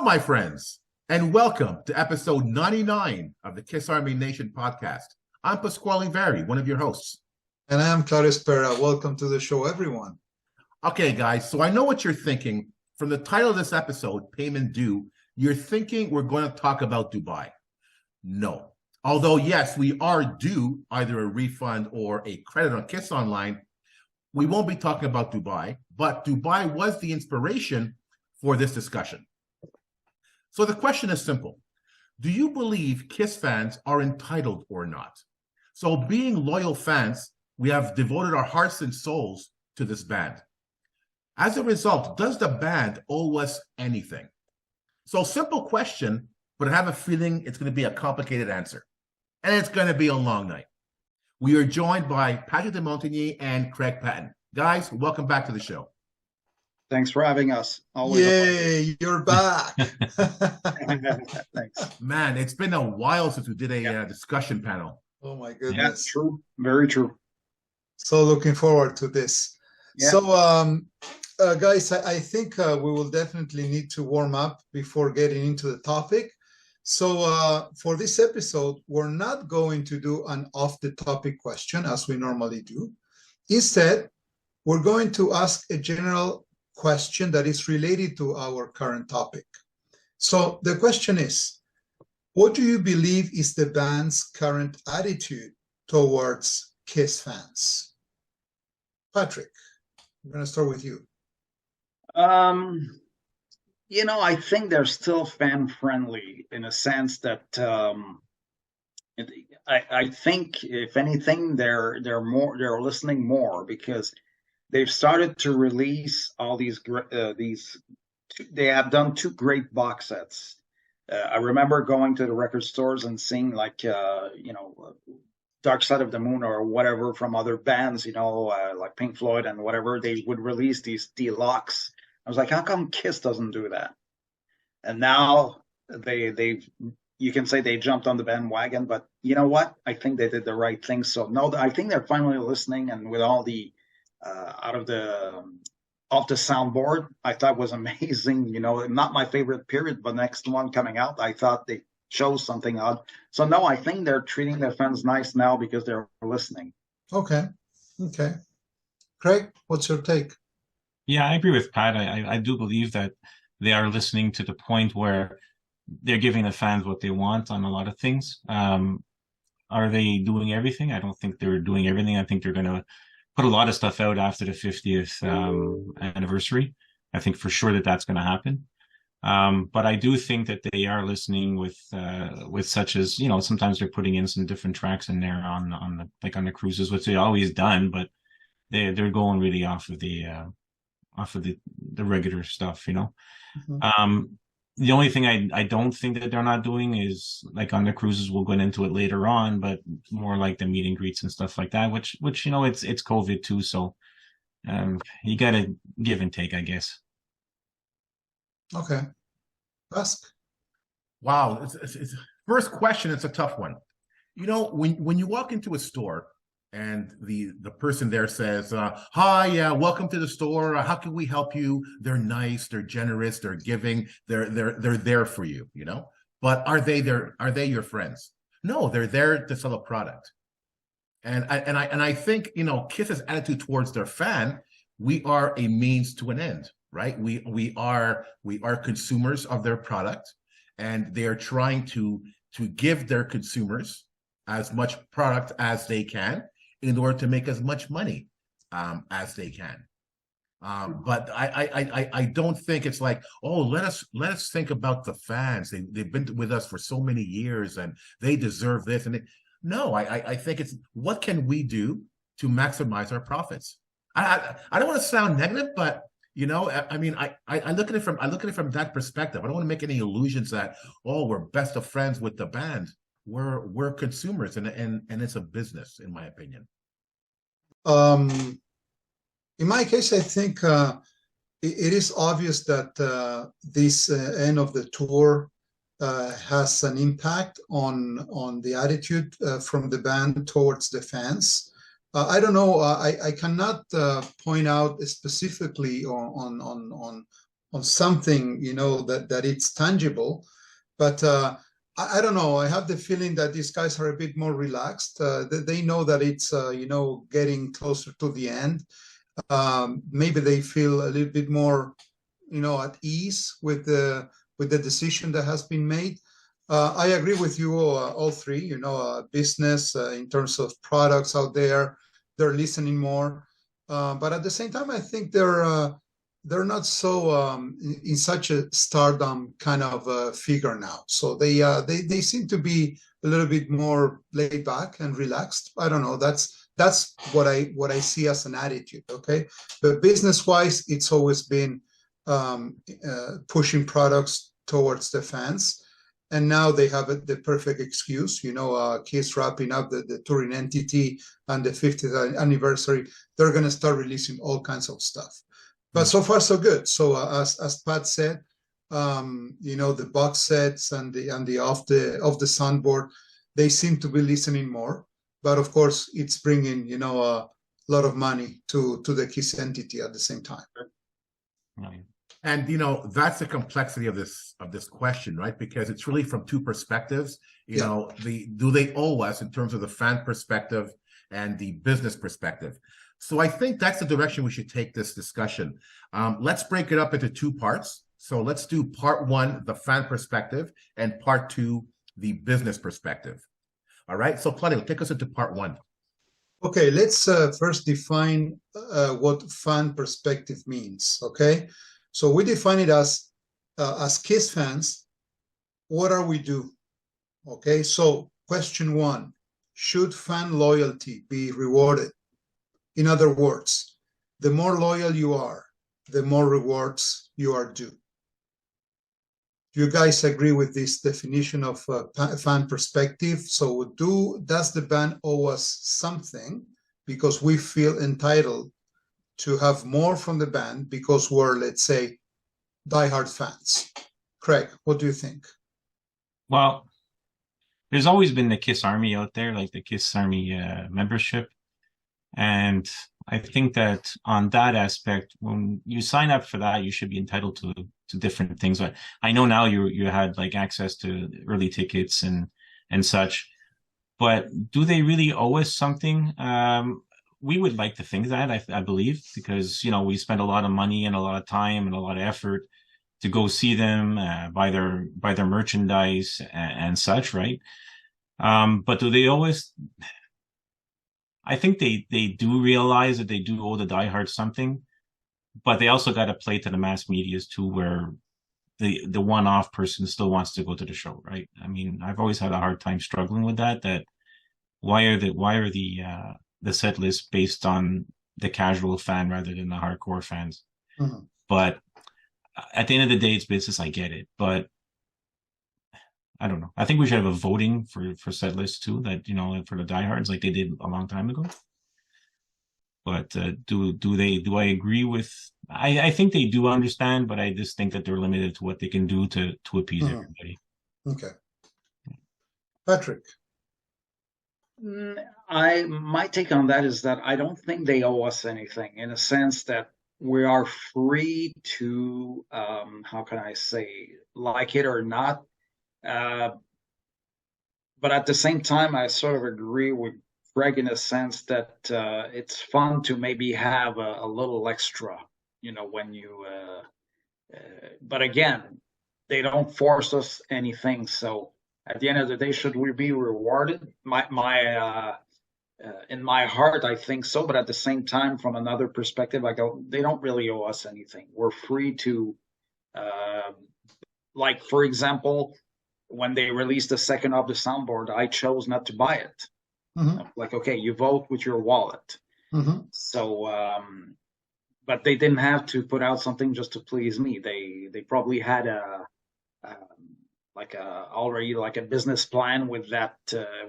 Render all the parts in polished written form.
my friends, and welcome to episode 99 of the Kiss Army Nation podcast. I'm Pasquale Vari, one of your hosts. And I'm Claudio Spera. Welcome to the show, everyone. Okay, guys, so I know what you're thinking. From the title of this episode, Payment Due, you're thinking we're going to talk about Dubai. No. Although, yes, we are due either a refund or a credit on Kiss Online, we won't be talking about Dubai, but Dubai was the inspiration for this discussion. So the question is simple. Do you believe Kiss fans are entitled or not? So being loyal fans, we have devoted our hearts and souls to this band. As a result, does the band owe us anything? So simple question, but I have a feeling it's going to be a complicated answer. And it's going to be a long night. We are joined by Patrick de Montigny and Craig Patton. Guys, welcome back to the show. Thanks for having us. Always Yay, you're back. Thanks. Man, it's been a while since we did a discussion panel. Oh my Yeah, goodness. true. Very true. So looking forward to this. Yeah. So, guys, I think we will definitely need to warm up before getting into the topic. So for this episode, we're not going to do an off-the-topic question as we normally do. Instead, we're going to ask a general question that is related to our current topic. So the question is, what do you believe is the band's current attitude towards Kiss fans? Patrick, I'm going to start with you. I think they're still fan friendly in a sense that I think if anything they're listening more because they've started to release all these they have done two great box sets. I remember going to the record stores and seeing Dark Side of the Moon or whatever from other bands, like Pink Floyd and whatever, they would release these deluxe. I was like, how come Kiss doesn't do that? And now you can say they jumped on the bandwagon, but you know what? I think they did the right thing. So no, I think they're finally listening, and with all the off the soundboard, I thought was amazing. Not my favorite period, but next one coming out, I thought they chose something odd. So no, I think they're treating their fans nice now because they're listening. Okay. Craig, what's your take? Yeah, I agree with Pat. I do believe that they are listening to the point where they're giving the fans what they want on a lot of things. Are they doing everything? I don't think they're doing everything. I think they're going to put a lot of stuff out after the 50th anniversary. I think for sure that's going to happen. But I do think that they are listening with such as, sometimes they're putting in some different tracks in there on the cruises, which they always done, but they're going really off of the regular stuff, Mm-hmm. The only thing I don't think that they're not doing is like on the cruises, we'll go into it later on, but more like the meet and greets and stuff like that, which it's COVID too, so you gotta give and take, I guess. Okay. Ask. Wow. It's first question, it's a tough one. When you walk into a store and the person there says, hi, welcome to the store. How can we help you? They're nice, they're generous, they're giving, they're there for you, But are they your friends? No, they're there to sell a product. And I think, Kiss's attitude towards their fan, we are a means to an end, right? We are consumers of their product, and they are trying to give their consumers as much product as they can in order to make as much money as they can. But I don't think it's like, oh, let us think about the fans. They've been with us for so many years and they deserve this. No, I think it's what can we do to maximize our profits? I don't want to sound negative, but I look at it from that perspective. I don't want to make any illusions that, oh, we're best of friends with the band. We're consumers, and it's a business, in my opinion. In my case, I think it is obvious that this end of the tour has an impact on the attitude from the band towards the fans. I don't know. I cannot point out specifically on something, that it's tangible. But I don't know. I have the feeling that these guys are a bit more relaxed. They know that it's getting closer to the end. Maybe they feel a little bit more at ease with the decision that has been made. I agree with you all three. Business in terms of products out there, they're listening more. But at the same time, I think they're not so in such a stardom kind of figure now. So they seem to be a little bit more laid back and relaxed. I don't know. That's what I see as an attitude. Okay, but business wise, it's always been pushing products towards the fans. And now they have the perfect excuse, Kiss wrapping up the touring entity and the 50th anniversary. They're going to start releasing all kinds of stuff. But so far, so good. So as Pat said, the box sets and the off the soundboard, they seem to be listening more. But of course, it's bringing a lot of money to the Kiss entity at the same time. Right. And that's the complexity of this question, right? Because it's really from two perspectives. Do they owe us in terms of the fan perspective and the business perspective? So I think that's the direction we should take this discussion. Let's break it up into two parts. So let's do part one, the fan perspective, and part two, the business perspective. All right. So Claudio, take us into part one. Okay, let's first define what fan perspective means. Okay. So we define it as Kiss fans, what are we do? Okay, so question one, should fan loyalty be rewarded? In other words, the more loyal you are, the more rewards you are due. Do you guys agree with this definition of fan perspective? So does the band owe us something because we feel entitled to have more from the band because we're, let's say, diehard fans? Craig, what do you think? Well, there's always been the Kiss Army out there, like the Kiss Army membership. And I think that on that aspect, when you sign up for that, you should be entitled to different things. But I know now you had like access to early tickets and such. But do they really owe us something? We would like to think that, I believe, because, we spend a lot of money and a lot of time and a lot of effort to go see them, buy their merchandise and such, right? But do they always? I think they do realize that they do owe the diehards something, but they also got to play to the mass medias too, where the one-off person still wants to go to the show, right? I mean, I've always had a hard time struggling with that. That why are the set lists based on the casual fan rather than the hardcore fans? Mm-hmm. But at the end of the day, it's business. I get it, but I don't know. I think we should have a voting for set lists too, that, for the diehards like they did a long time ago. But do I agree with? I think they do understand, but I just think that they're limited to what they can do to appease everybody. Okay. Patrick. My take on that is that I don't think they owe us anything, in a sense that we are free to, how can I say, like it or not. But at the same time, I sort of agree with Greg in a sense that it's fun to maybe have a little extra, when you. But again, they don't force us anything. So at the end of the day, should we be rewarded? In my heart, I think so. But at the same time, from another perspective, I go, they don't really owe us anything. We're free to, like, for example, when they released the second of the soundboard, I chose not to buy it. Mm-hmm. Like, okay, you vote with your wallet. Mm-hmm. So, but they didn't have to put out something just to please me. They probably had already a business plan with that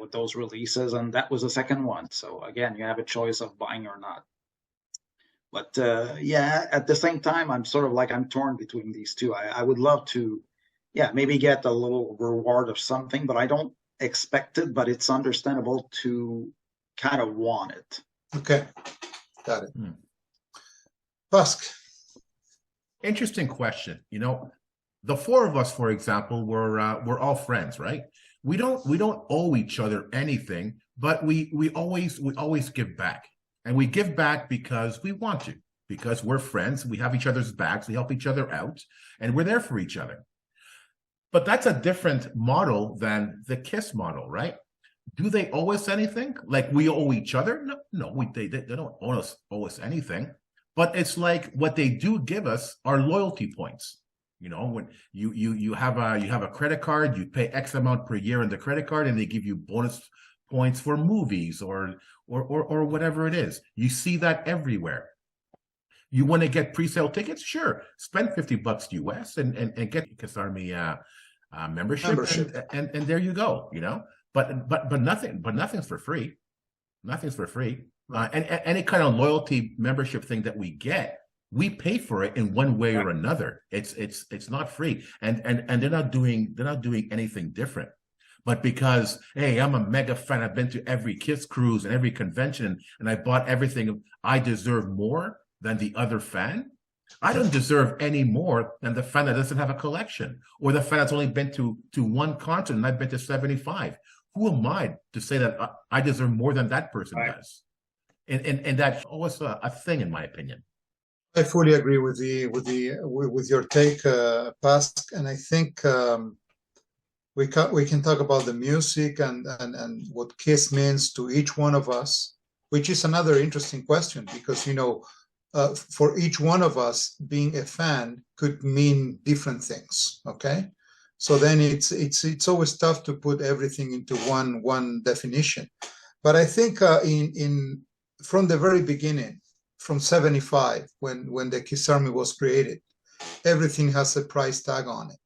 with those releases, and that was the second one. So again, you have a choice of buying or not. But yeah, at the same time, I'm sort of I'm torn between these two. I would love to, maybe get a little reward of something, but I don't expect it. But it's understandable to kind of want it. Okay, got it. Pasc. Interesting question. You know, the four of us, for example, we're all friends, right? We don't owe each other anything, but we always give back, and we give back because we want to, because we're friends. We have each other's backs. We help each other out, and we're there for each other. But that's a different model than the KISS model, right? Do they owe us anything? Like we owe each other? No, no, they don't owe us anything. But it's like what they do give us are loyalty points. You know, when you have a credit card, you pay X amount per year on the credit card, and they give you bonus points for movies or whatever it is. You see that everywhere. You want to get pre-sale tickets? Sure, spend $50 US and get Kiss Army membership, and there you go. You know, but nothing's for free. Nothing's for free. And any kind of loyalty membership thing that we get, we pay for it in one way or another. It's not free, and they're not doing anything different. But because, hey, I'm a mega fan, I've been to every KISS cruise and every convention, and I bought everything, I deserve more than the other fan. I don't deserve any more than the fan that doesn't have a collection, or the fan that's only been to one concert and I've been to 75. Who am I to say that I deserve more than that person does? And that's always a thing, in my opinion. I fully agree with your take, Pask, and I think we can talk about the music and what KISS means to each one of us, which is another interesting question, because for each one of us, being a fan could mean different things. Okay, so then it's always tough to put everything into one definition. But I think from the very beginning, from 75, when the KISS Army was created, everything has a price tag on it.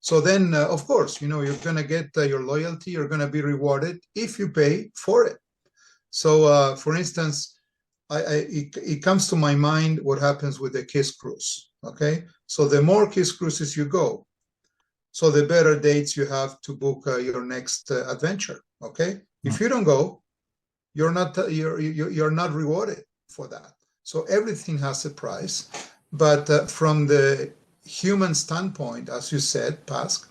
So then, of course, you're going to get your loyalty. You're going to be rewarded if you pay for it. So, for instance, it comes to my mind what happens with the KISS cruise. Okay, so the more KISS cruises you go, so the better dates you have to book your next adventure. Okay, if you don't go, you're not rewarded for that. So everything has a price, but from the human standpoint, as you said, Pask,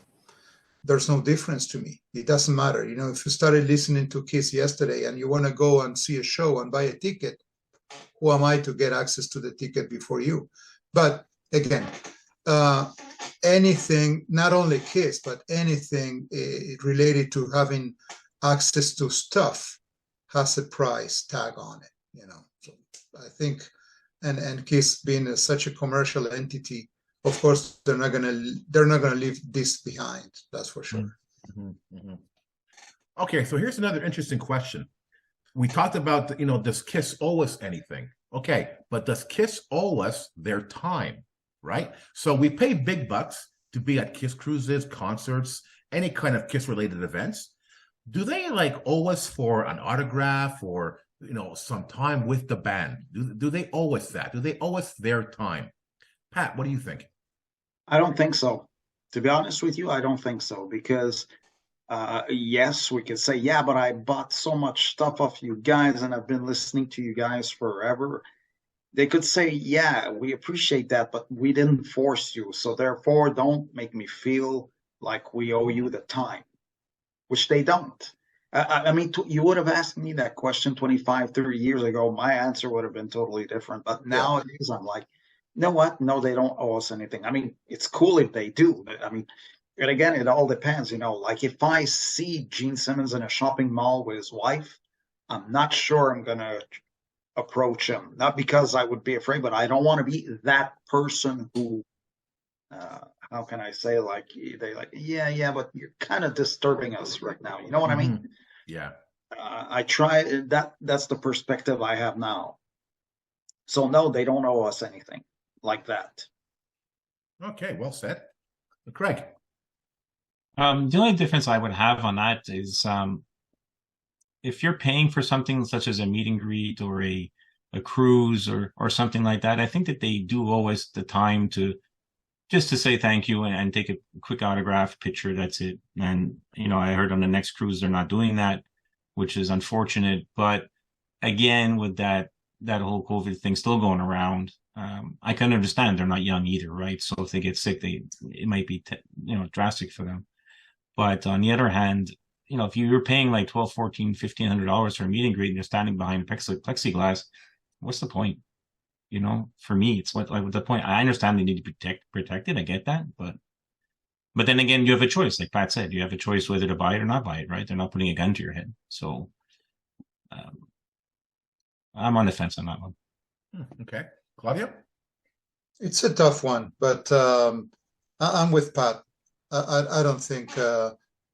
there's no difference to me. It doesn't matter. If you started listening to KISS yesterday and you want to go and see a show and buy a ticket, who am I to get access to the ticket before you? But again, anything, not only KISS, but anything related to having access to stuff has a price tag on it. So I think, and KISS being such a commercial entity, of course, they're not gonna leave this behind. That's for sure. Mm-hmm, mm-hmm. Okay, so here's another interesting question. We talked about, does KISS owe us anything? Okay, but does KISS owe us their time, right? So we pay big bucks to be at KISS cruises, concerts, any kind of KISS-related events. Do they owe us for an autograph or some time with the band? Do they owe us that? Do they owe us their time? Pat, what do you think? I don't think so. To be honest with you, I don't think so, because yes, we could say, yeah, but I bought so much stuff off you guys and I've been listening to you guys forever. They could say, yeah, we appreciate that, but we didn't force you. So therefore, don't make me feel like we owe you the time, which they don't. I mean, you would have asked me that question 25, 30 years ago. My answer would have been totally different. But nowadays, I'm like, you know what? No, they don't owe us anything. I mean, it's cool if they do. But I mean, and again, it all depends. Like if I see Gene Simmons in a shopping mall with his wife, I'm not sure I'm going to approach him. Not because I would be afraid, but I don't want to be that person who, how can I say, yeah, but you're kind of disturbing us right now. You know what I mean? Yeah. I try that's the perspective I have now. So no, they don't owe us anything like that. Okay, well said. Craig. The only difference I would have on that is if you're paying for something such as a meet and greet or a cruise or something like that, I think that they do owe us the time to just to say thank you and take a quick autograph picture. That's it. And, I heard on the next cruise, they're not doing that, which is unfortunate. But again, with that whole COVID thing still going around, I can understand they're not young either, right? So if they get sick, it might be drastic for them. But on the other hand, if you're paying like $1,200, $1,400, $1,500 for a meet and greet and you're standing behind plexiglass, what's the point? For me, it's what like the point. I understand they need to be protected. I get that, but then again, you have a choice. Like Pat said, you have a choice whether to buy it or not buy it, right? They're not putting a gun to your head. So I'm on the fence on that one. Okay. Claudio? It's a tough one, but I'm with Pat. I don't think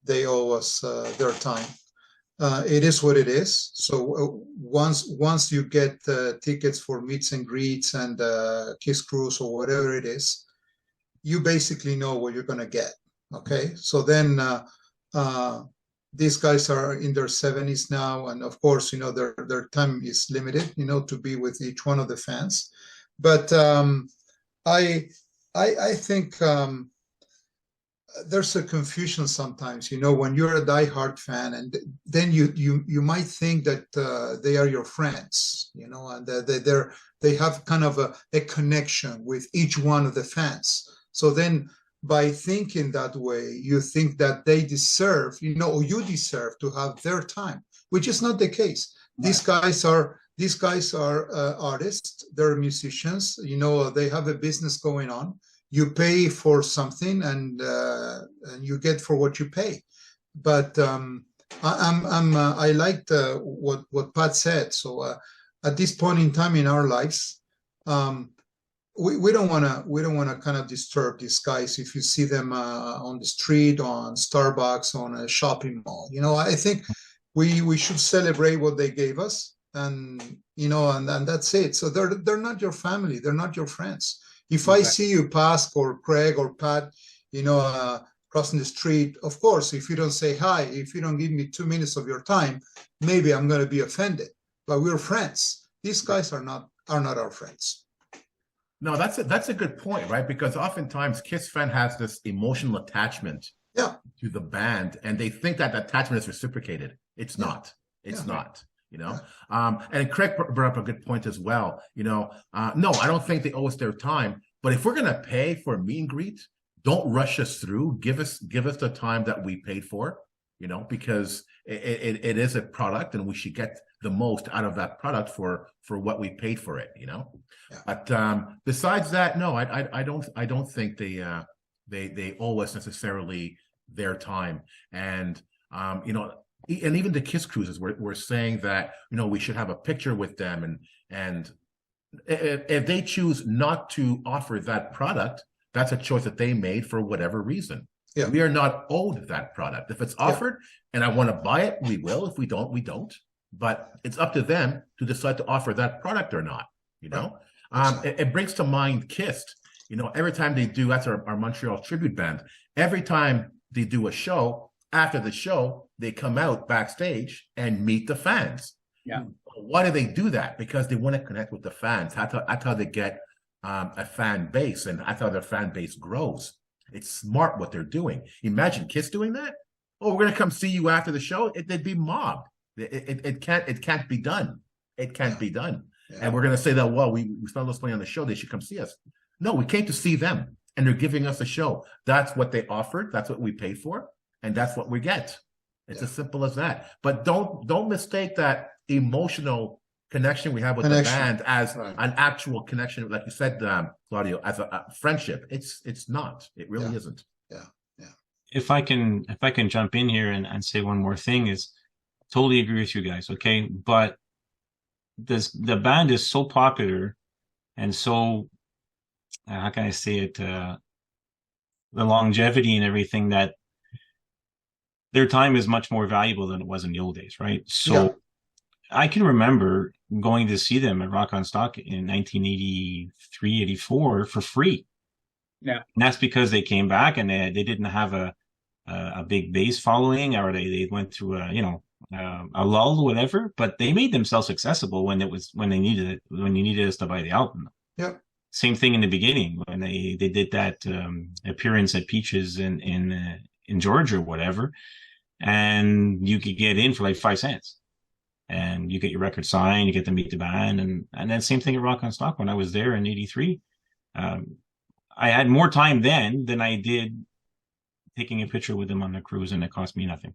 they owe us their time. It is what it is. So once you get tickets for meets and greets and Kiss Cruise or whatever it is, you basically know what you're going to get. Okay, so then these guys are in their 70s now, and of course, their time is limited, to be with each one of the fans. But I think there's a confusion sometimes, when you're a diehard fan, and then you might think that they are your friends, and they have kind of a connection with each one of the fans. So then, by thinking that way, you think that they deserve, or you deserve to have their time, which is not the case. These guys are artists. They're musicians. They have a business going on. You pay for something, and you get for what you pay. But I liked what Pat said. So at this point in time in our lives, we don't want to kind of disturb these guys if you see them on the street, on Starbucks, on a shopping mall. I think we should celebrate what they gave us, and and that's it. So they're not your family. They're not your friends. If I see you pass, or Craig or Pat, crossing the street, of course, if you don't say hi, if you don't give me 2 minutes of your time, maybe I'm going to be offended. But we're friends. These guys are not our friends. No, that's a good point, right? Because oftentimes Kiss fan has this emotional attachment to the band, and they think that attachment is reciprocated. It's not. It's not. And Craig brought up a good point as well. No, I don't think they owe us their time. But if we're gonna pay for a meet and greet, don't rush us through. Give us the time that we paid for. Because it is a product, and we should get the most out of that product for what we paid for it. But besides that, no, I don't think they owe us necessarily their time. And and even the Kiss Cruises, we're saying that we should have a picture with them, and if they choose not to offer that product, that's a choice that they made for whatever reason. Yeah. We are not owed that product. If it's offered and I want to buy it, we will. If we don't, we don't. But it's up to them to decide to offer that product or not. It brings to mind Kiss. Every time they do, that's our Montreal tribute band. Every time they do a show, after the show, they come out backstage and meet the fans. Yeah. Why do they do that? Because they want to connect with the fans. That's how they get a fan base, and that's how their fan base grows. It's smart what they're doing. Imagine Kiss doing that. Oh, we're gonna come see you after the show. They'd be mobbed. It can't be done. It can't be done. Yeah. And we're gonna say that, well, we spent all this money on the show, they should come see us. No, we came to see them, and they're giving us a show. That's what they offered. That's what we paid for, and that's what we get. It's as simple as that. But don't mistake that emotional connection we have with the band as an actual connection, like you said, Claudio, as a friendship. It's not. It really isn't. Yeah. If I can jump in here and say one more thing, is totally agree with you guys. Okay, but the band is so popular and so how can I say it? The longevity and everything, that their time is much more valuable than it was in the old days, right? So I can remember going to see them at Rock on Stock in 1983, 84 for free. Yeah. And that's because they came back and they didn't have a big base following, or they went through a lull or whatever, but they made themselves accessible when you needed us to buy the album. Yeah. Same thing in the beginning when they did that appearance at Peaches in Georgia or whatever, and you could get in for like 5 cents. and you get your record signed, you get to meet the band, and then same thing at Rock on Stock when I was there in '83. I had more time then than I did taking a picture with them on the cruise, and it cost me nothing.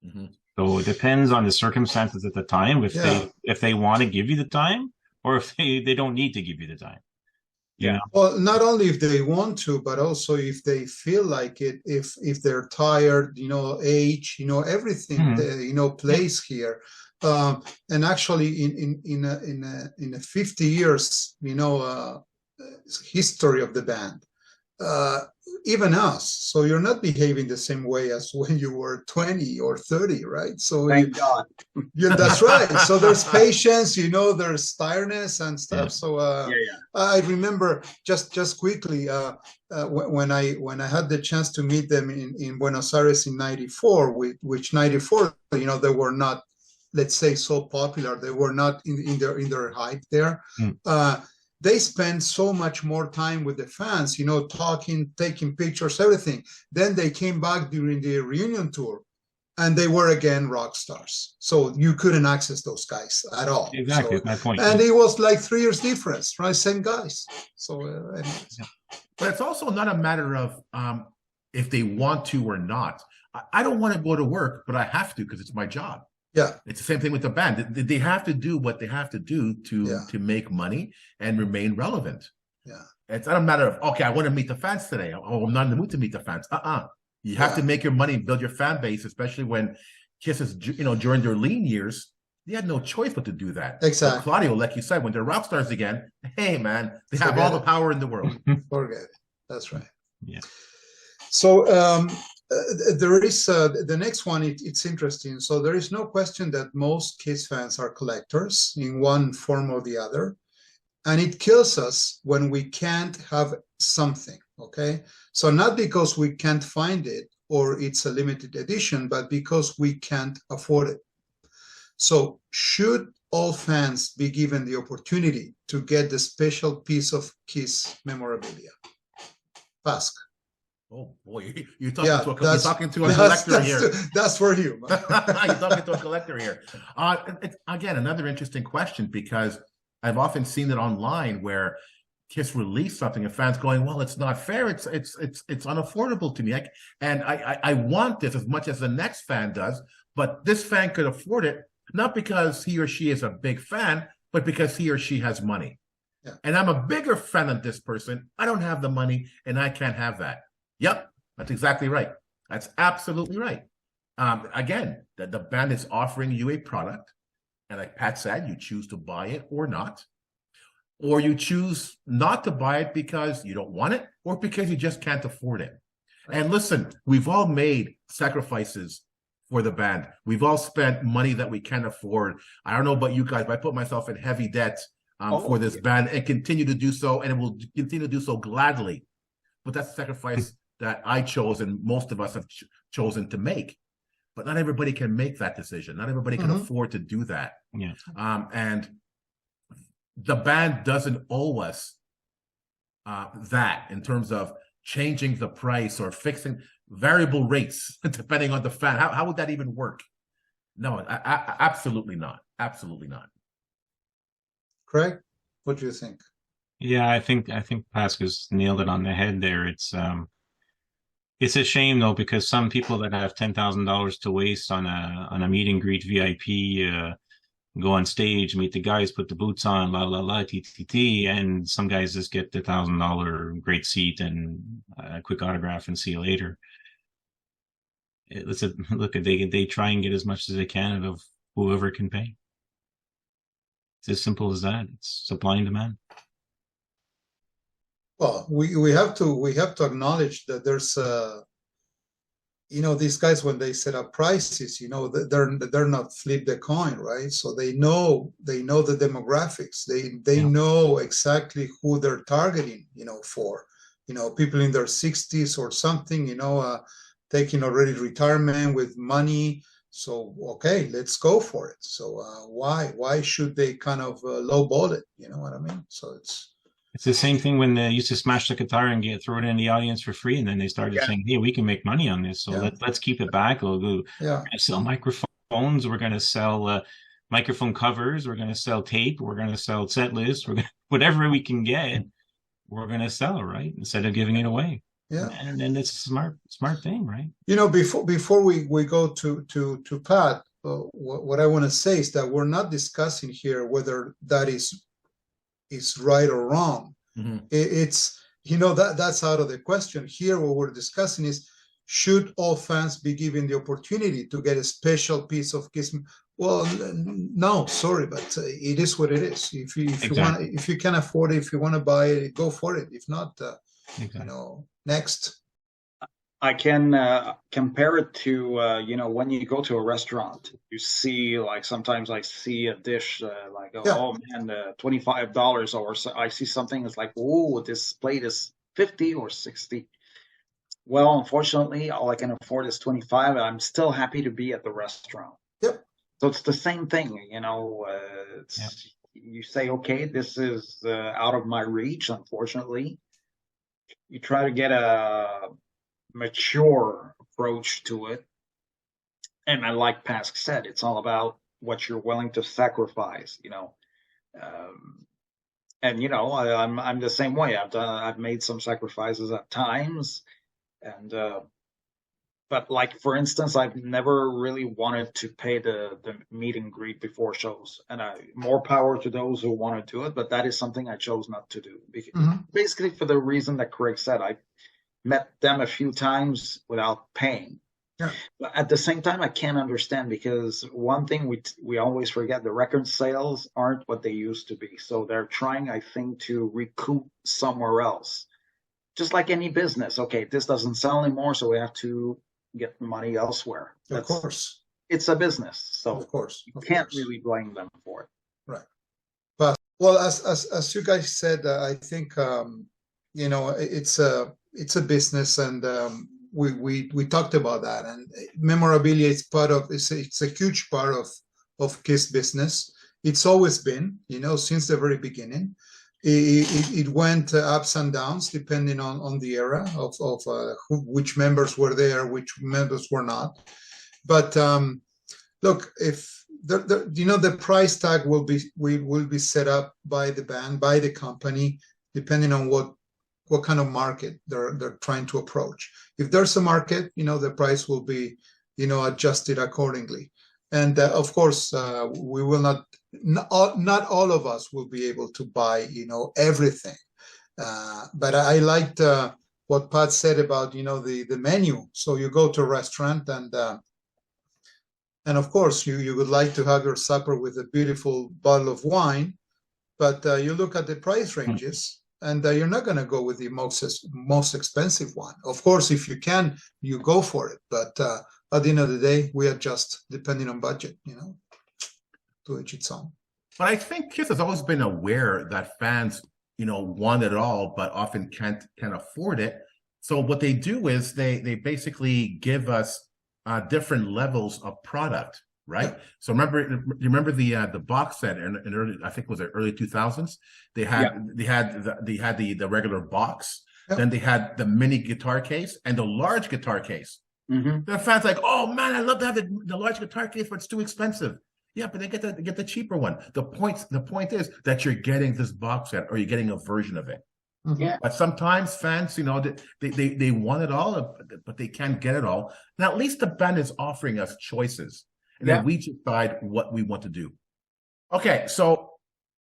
Mhm. So it depends on the circumstances at the time, Yeah. if they want to give you the time, or if they don't need to give you the time. Yeah. Well, not only if they want to, but also if they feel like it, if they're tired, age, everything, Mhm. plays here. And actually, in a 50 years, history of the band, uh, even us. So you're not behaving the same way as when you were 20 or 30, right? So Thank God. yeah, that's right. So there's patience, there's tiredness and stuff. Yeah. So Yeah. I remember just quickly when I had the chance to meet them in Buenos Aires in '94, which '94, they were not, let's say, so popular. They were not in their hype there. Mm. They spend so much more time with the fans, talking, taking pictures, everything. Then they came back during the reunion tour, and they were again rock stars. So you couldn't access those guys at all. Exactly, So, my point. and it was like 3 years difference, right? Same guys. So, anyways. But it's also not a matter of if they want to or not. I don't want to go to work, but I have to because it's my job. Yeah. It's the same thing with the band. They have to do what they have to do to make money and remain relevant. Yeah. It's not a matter of, okay, I want to meet the fans today. Oh, I'm not in the mood to meet the fans. You have to make your money and build your fan base, especially when Kiss is, during their lean years, they had no choice but to do that. Exactly. But Claudio, like you said, when they're rock stars again, hey, man, they have all the power in the world. Forget it. That's right. Yeah. So there is the next one. It's interesting. So there is no question that most Kiss fans are collectors in one form or the other, and it kills us when we can't have something. Okay, so not because we can't find it or it's a limited edition, but because we can't afford it. So should all fans be given the opportunity to get the special piece of Kiss memorabilia? Ask. Oh boy, you're talking to a collector here. That's for you. You're talking to a collector here. Again, another interesting question, because I've often seen it online where Kiss released something and fans going, "Well, it's not fair. It's unaffordable to me, and I want this as much as the next fan does, but this fan could afford it not because he or she is a big fan, but because he or she has money. Yeah. And I'm a bigger fan than this person. I don't have the money, and I can't have that." Yep, that's exactly right. That's absolutely right. Again, the band is offering you a product, and like Pat said, you choose to buy it or not, or you choose not to buy it because you don't want it or because you just can't afford it. Right. And listen, we've all made sacrifices for the band. We've all spent money that we can't afford. I don't know about you guys, but I put myself in heavy debt for this band and continue to do so, and it will continue to do so gladly. But that's a sacrifice that I chose and most of us have chosen to make. But not everybody can make that decision. Not everybody can afford to do that. Yeah. And the band doesn't owe us that in terms of changing the price or fixing variable rates depending on the fan. How would that even work? No, absolutely not. Absolutely not. Craig, what do you think? Yeah, I think Pasca's nailed it on the head there. It's a shame though, because some people that have $10,000 to waste on a meet and greet VIP go on stage, meet the guys, put the boots on, la la la, TTT, and some guys just get the $1,000 great seat and a quick autograph and see you later. They try and get as much as they can out of whoever can pay. It's as simple as that. It's supply and demand. Well, we have to acknowledge that there's these guys, when they set up prices, they're not flip the coin, right? So they know the demographics. They know exactly who they're targeting, for, people in their 60s or something, taking already retirement with money. So, okay, let's go for it. So why should they kind of lowball it? You know what I mean? So it's the same thing when they used to smash the guitar and throw it in the audience for free, and then they started saying, "Hey, we can make money on this, so let's keep it back. We're going to sell microphones. We're going to sell microphone covers, we're going to sell tape, we're going to sell set lists, whatever we can get, we're going to sell it, right? Instead of giving it away. Yeah. And it's a smart thing, right? Before we go to Pat, what I want to say is that we're not discussing here whether that is right or wrong. Mhm. It's that's out of the question. Here, what we're discussing is, should all fans be given the opportunity to get a special piece of Kiss? Well, no, sorry, but it is what it is. If you can afford it, if you want to buy it, go for it. If not, next. I can compare it to when you go to a restaurant, you see, like, sometimes I see a dish oh man, $25, or so I see something that's like, oh, this plate is 50 or 60. Well, unfortunately, all I can afford is 25, and I'm still happy to be at the restaurant. Yep. So it's the same thing, You say, okay, this is out of my reach, unfortunately. You try to get a mature approach to it. And like Pask said, it's all about what you're willing to sacrifice, I'm the same way. I've made some sacrifices at times, and but, like, for instance, I've never really wanted to pay the meet and greet before shows, and more power to those who want to do it, but that is something I chose not to do, basically for the reason that Craig said. I met them a few times without paying. Yeah. But at the same time, I can't understand, because one thing we always forget: the record sales aren't what they used to be. So they're trying, I think, to recoup somewhere else. Just like any business. Okay, this doesn't sell anymore, so we have to get money elsewhere. Of course. It's a business, so of course you can't really blame them for it. Right. But, well, as you guys said, I think it's a business, and we talked about that, and memorabilia is it's a huge part of Kiss business. It's always been, since the very beginning. It went ups and downs depending on the era of which members were there, which members were not. But look, if the price tag will be set up by the band, by the company, depending on what kind of market they're trying to approach. If there's a market, the price will be adjusted accordingly. And of course, we will not all of us will be able to buy everything. But I liked what Pat said about the menu. So you go to a restaurant, and of course you would like to have your supper with a beautiful bottle of wine, but you look at the price ranges, and you're not going to go with the most expensive one. Of course, if you can, you go for it. But at the end of the day, we adjust depending on budget, to each its own. But I think Kiss has always been aware that fans, want it all, but often can't afford it. So what they do is they basically give us different levels of product, right? So remember the box set in early, I think it was the early 2000s. They had the regular box. Yep. Then they had the mini guitar case and the large guitar case. Mm-hmm. The fans like, oh man, I love to have the large guitar case, but it's too expensive. Yeah, but they get the cheaper one. The point is that you're getting this box set, or you're getting a version of it. Mm-hmm. Yeah. But sometimes fans, they want it all, but they can't get it all. And at least the band is offering us choices, and then we decide what we want to do. Okay, so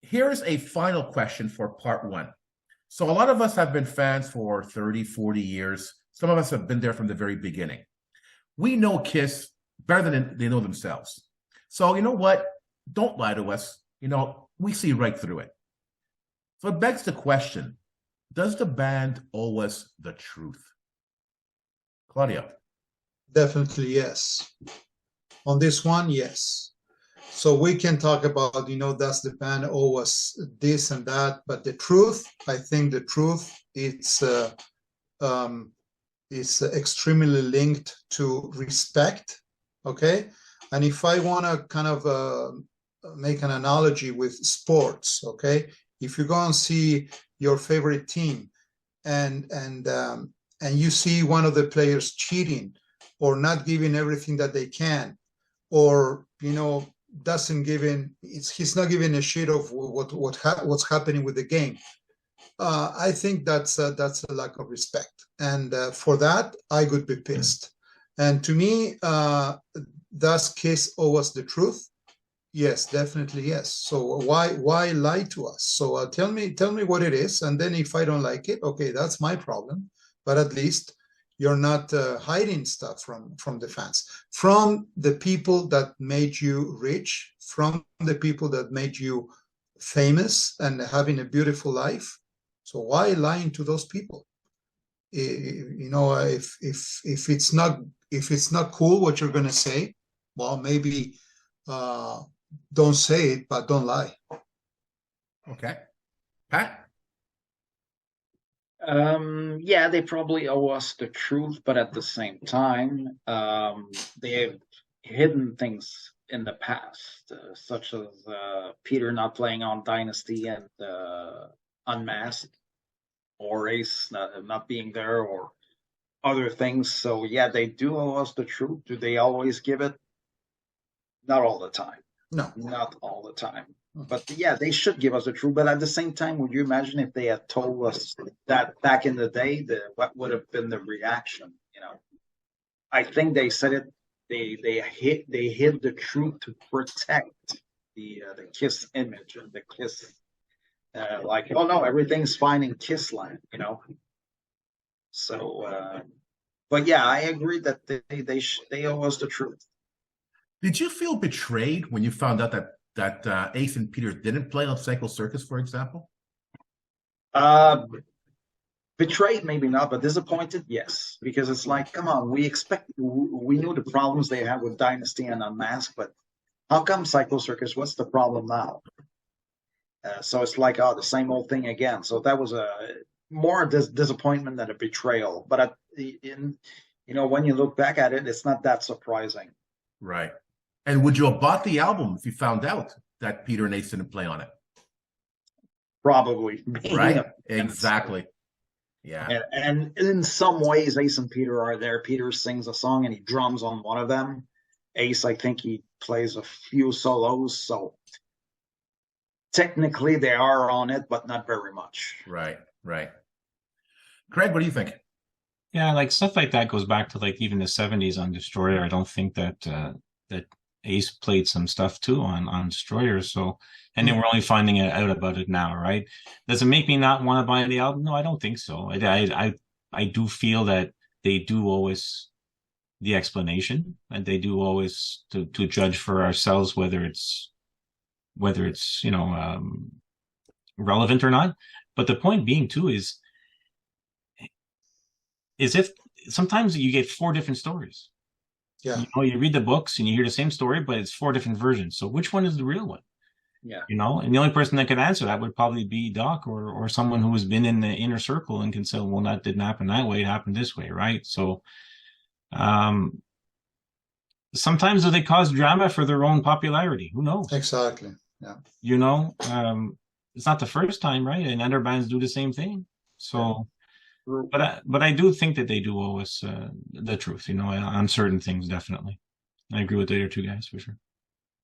here's a final question for part one. So a lot of us have been fans for 30, 40 years. Some of us have been there from the very beginning. We know Kiss better than they know themselves. So you know what? Don't lie to us. We see right through it. So it begs the question, does the band owe us the truth? Claudio. Definitely yes. On this one, yes. So we can talk about, does the band owe us this and that? But the truth, I think the truth, it's extremely linked to respect, okay? And if I want to kind of make an analogy with sports, okay? If you go and see your favorite team and you see one of the players cheating or not giving everything that they can, or doesn't give in. He's not giving a shit of what's happening with the game. I think that's a lack of respect, and for that I would be pissed. And to me, does Kiss owe us the truth? Yes, definitely yes. So why lie to us? So tell me what it is, and then if I don't like it, okay, that's my problem. But at least you're not hiding stuff from the fans, from the people that made you rich, from the people that made you famous and having a beautiful life. So why lying to those people? You know, if it's not cool what you're gonna say, well, maybe don't say it, but don't lie. Okay, Pat. Yeah, they probably owe us the truth, but at the same time, they have hidden things in the past, such as Peter not playing on Dynasty and Unmasked, or Ace not being there, or other things. So yeah, they do owe us the truth. Do they always give it? Not all the time. No, not all the time. But yeah, they should give us the truth. But at the same time, would you imagine if they had told us that back in the day, what would have been the reaction? You know, I think they said it. They hid the truth to protect the Kiss image and the Kiss. Like, oh no, everything's fine in Kiss land, you know. So, but yeah, I agree that they owe us the truth. Did you feel betrayed when you found out that Ace and Peter didn't play on Psycho Circus, for example? Betrayed, maybe not, but disappointed, yes. Because it's like, come on, we knew the problems they had with Dynasty and Unmasked, but how come Psycho Circus? What's the problem now? So it's like, oh, the same old thing again. So that was a more disappointment than a betrayal. But you know, when you look back at it, it's not that surprising. Right. And would you have bought the album if you found out that Peter and Ace didn't play on it? Probably. Right. Exactly. Yeah. And in some ways, Ace and Peter are there. Peter sings a song and he drums on one of them. Ace, I think he plays a few solos. So technically they are on it, but not very much. Right. Right. Craig, what do you think? Yeah, like stuff like that goes back to like even the 70s on Destroyer. I don't think that that Ace played some stuff too on Destroyer. So, and then we're only finding out about it now, right? Does it make me not want to buy the album? No, I don't think so. I do feel that they do always the explanation, and they do always to judge for ourselves whether it's you know relevant or not. But the point being too is if sometimes you get 4 different stories. Yeah. You know, you read the books and you hear the same story, but it's 4 different versions. So which one is the real one? Yeah. You know, and the only person that could answer that would probably be Doc or someone who has been in the inner circle and can say, well, that didn't happen that way. It happened this way. Right. So, sometimes they cause drama for their own popularity. Who knows? Exactly. Yeah. You know, it's not the first time, right? And other bands do the same thing. So, but I do think that they do owe us the truth, you know, on certain things. Definitely, I agree with the other 2 guys for sure.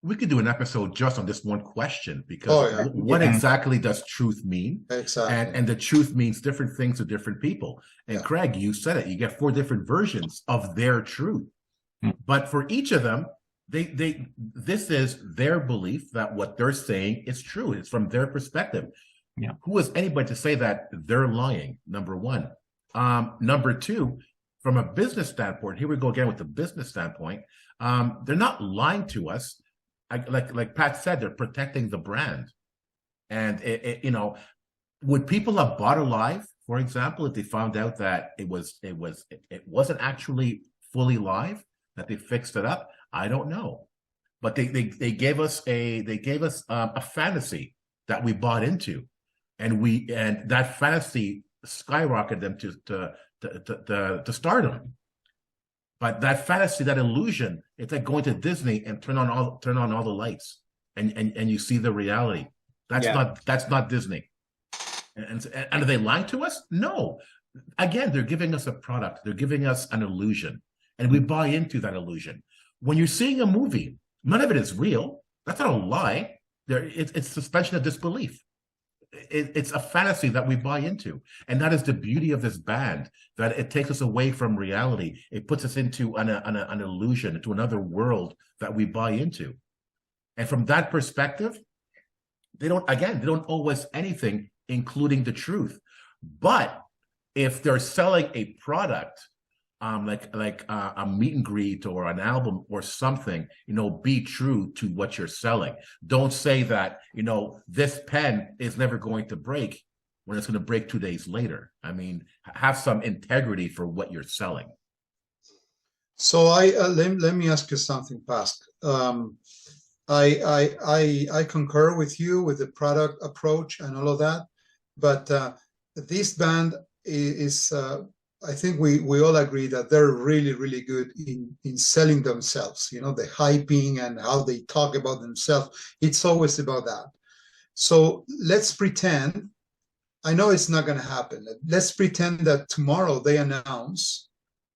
We could do an episode just on this one question because what exactly does truth mean? Exactly. And the truth means different things to different people. And Craig, you said it. You get 4 different versions of their truth. But for each of them, this is their belief that what they're saying is true. It's from their perspective. Yeah. Who is anybody to say that they're lying? Number one. Number 2, from a business standpoint, here we go again with the business standpoint. They're not lying to us. Like Pat said, they're protecting the brand. And you know, would people have bought Alive, for example, if they found out that it wasn't actually fully live, that they fixed it up? I don't know. But they gave us a fantasy that we bought into, and that fantasy skyrocketed them to stardom. But that fantasy, that illusion, it's like going to Disney and turn on all the lights, and you see the reality. That's not Disney. And are they lying to us? No. Again, they're giving us a product. They're giving us an illusion, and we buy into that illusion. When you're seeing a movie, none of it is real. That's not a lie. It's suspension of disbelief. It's a fantasy that we buy into, and that is the beauty of this band. That it takes us away from reality. It puts us into an illusion, into another world that we buy into. And from that perspective, they don't owe us anything, including the truth. But if they're selling a product, like a meet and greet or an album or something, be true to what you're selling. Don't say that, this pen is never going to break when it's going to break 2 days later. I mean, have some integrity for what you're selling. So let me ask you something, Pask. I concur with you with the product approach and all of that, but this band is I think we all agree that they're really, really good in selling themselves, the hyping and how they talk about themselves. It's always about that. So let's pretend, I know it's not going to happen. Let's pretend that tomorrow they announce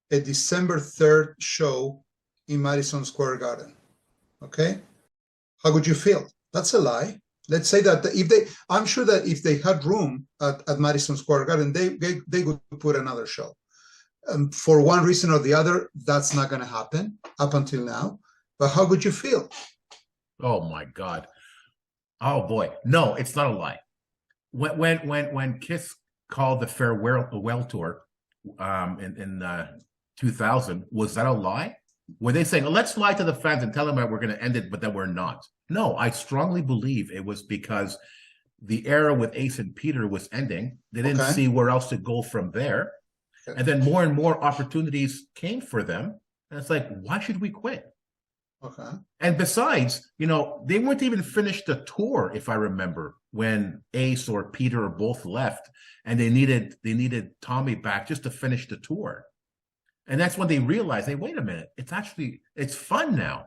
a December 3rd show in Madison Square Garden. Okay? How would you feel? That's a lie. Let's say that I'm sure that if they had room at Madison Square Garden, they would put another show. For one reason or the other, that's not going to happen up until now. But how would you feel? Oh my God! Oh boy! No, it's not a lie. When Kiss called the farewell tour in 2000, was that a lie? Were they saying, let's lie to the fans and tell them that we're going to end it, but that we're not? No, I strongly believe it was because the era with Ace and Peter was ending. They didn't see where else to go from there. Okay. And then more and more opportunities came for them. And it's like, why should we quit? Okay. And besides, they weren't even finished the tour, if I remember, when Ace or Peter or both left, and they needed Tommy back just to finish the tour. And that's when they realized, hey, wait a minute, it's fun now.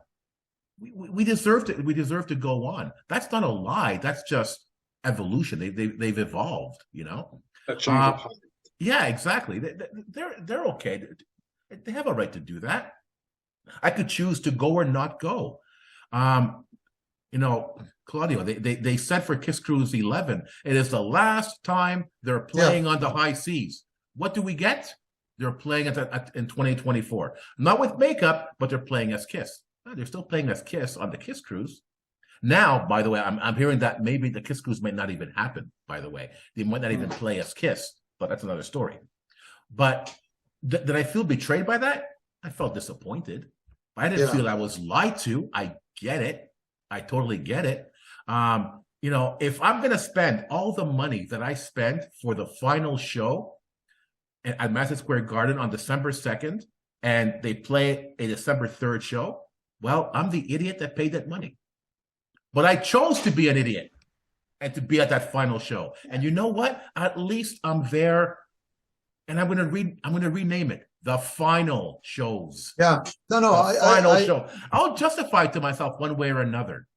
We deserve to go on. That's not a lie. That's just evolution. They've evolved, A change of heart. Yeah, exactly. They're okay. They have a right to do that. I could choose to go or not go. Claudio, they said for Kiss Cruise 11, it is the last time they're playing on the high seas. What do we get? They're playing in 2024. Not with makeup, but they're playing as Kiss. They're still playing as Kiss on the Kiss Cruise. Now, by the way, I'm hearing that maybe the Kiss Cruise might not even happen, by the way. They might not even play as Kiss, but that's another story. But did I feel betrayed by that? I felt disappointed. I didn't feel I was lied to. I get it. I totally get it. If I'm going to spend all the money that I spent for the final show at Madison Square Garden on December 2nd, and they play a December 3rd show, well, I'm the idiot that paid that money. But I chose to be an idiot and to be at that final show. And you know what? At least I'm there, and I'm going to rename it the final shows. Yeah. No. Final show. I'll justify it to myself one way or another.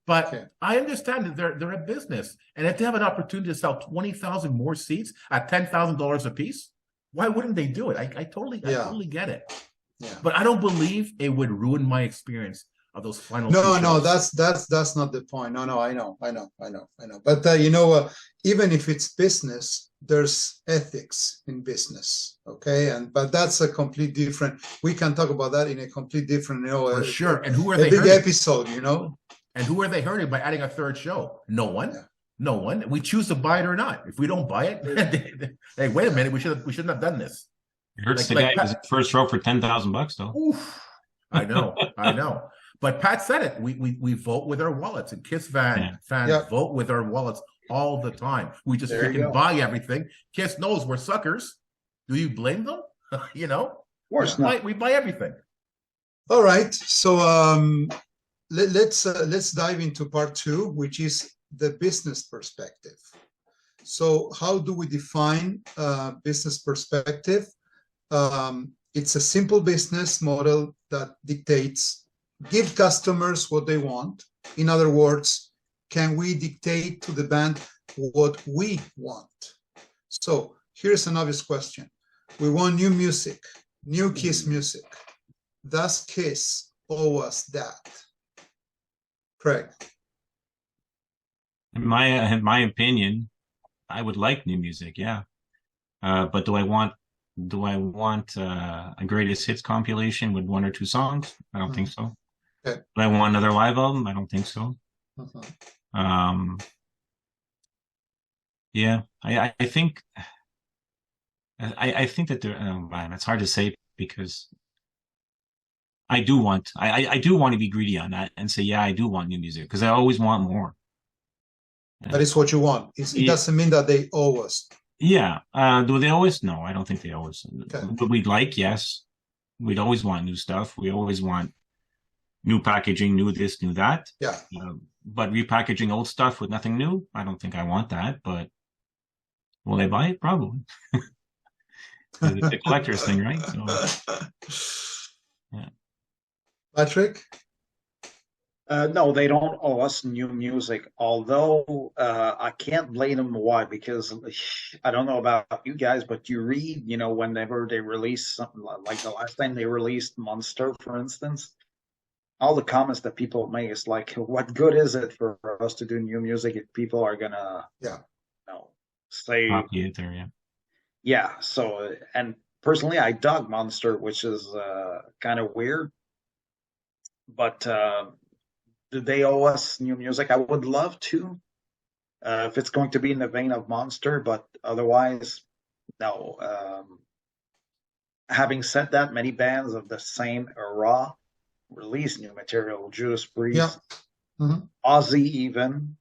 But I understand that they're a business, and if they have an opportunity to sell 20,000 more seats at $10,000 a piece, why wouldn't they do it? I totally get it. Yeah. But I don't believe it would ruin my experience of those final. No, that's not the point. No, I know. But even if it's business, there's ethics in business. Okay, but that's a complete different. We can talk about that in a complete different, for sure. And who are they? Big episode, And who are they hurting by adding a third show? No one. Yeah. No one. We choose to buy it or not. If we don't buy it, hey, wait a minute. We shouldn't have done this. It hurts the guy who's first row for $10,000 though. Oof. I know. But Pat said it. We vote with our wallets, and Kiss fans vote with our wallets all the time. We just freaking buy everything. Kiss knows we're suckers. Do you blame them? Of course not. We buy everything. All right. So let's dive into part 2, which is the business perspective. So how do we define business perspective? It's a simple business model that dictates, give customers what they want. In other words, can we dictate to the band what we want? So here's an obvious question. We want new music, new Kiss music. Does Kiss owe us that? Correct. In my opinion, I would like new music, yeah. But do I want a greatest hits compilation with 1 or 2 songs? I don't think so. Okay. Do I want another live album? I don't think so. Mhm. Um, yeah, I think I think that there. Oh man, it's hard to say because I do want to be greedy on that and say yeah, I do want new music because I always want more. That is what you want. It doesn't mean that they owe us. Yeah. Do they always? No, I don't think they always. Okay. But we'd like, yes. We'd always want new stuff. We always want new packaging, new this, new that. Yeah. But repackaging old stuff with nothing new, I don't think I want that. But will they buy it? Probably. It's a collector's thing, right? So, yeah. Patrick? No, they don't owe us new music, although I can't blame them. Why? Because I don't know about you guys, but you read, whenever they release something, like the last time they released Monster, for instance, all the comments that people make is like, what good is it for us to do new music if people are gonna, say, Copy it there, yeah. Yeah, so, and personally, I dug Monster, which is kind of weird, but do they owe us new music? I would love to, if it's going to be in the vein of Monster, but otherwise, no. Having said that, many bands of the same era release new material. Judas Priest, Yeah. Mm-hmm. Ozzy even,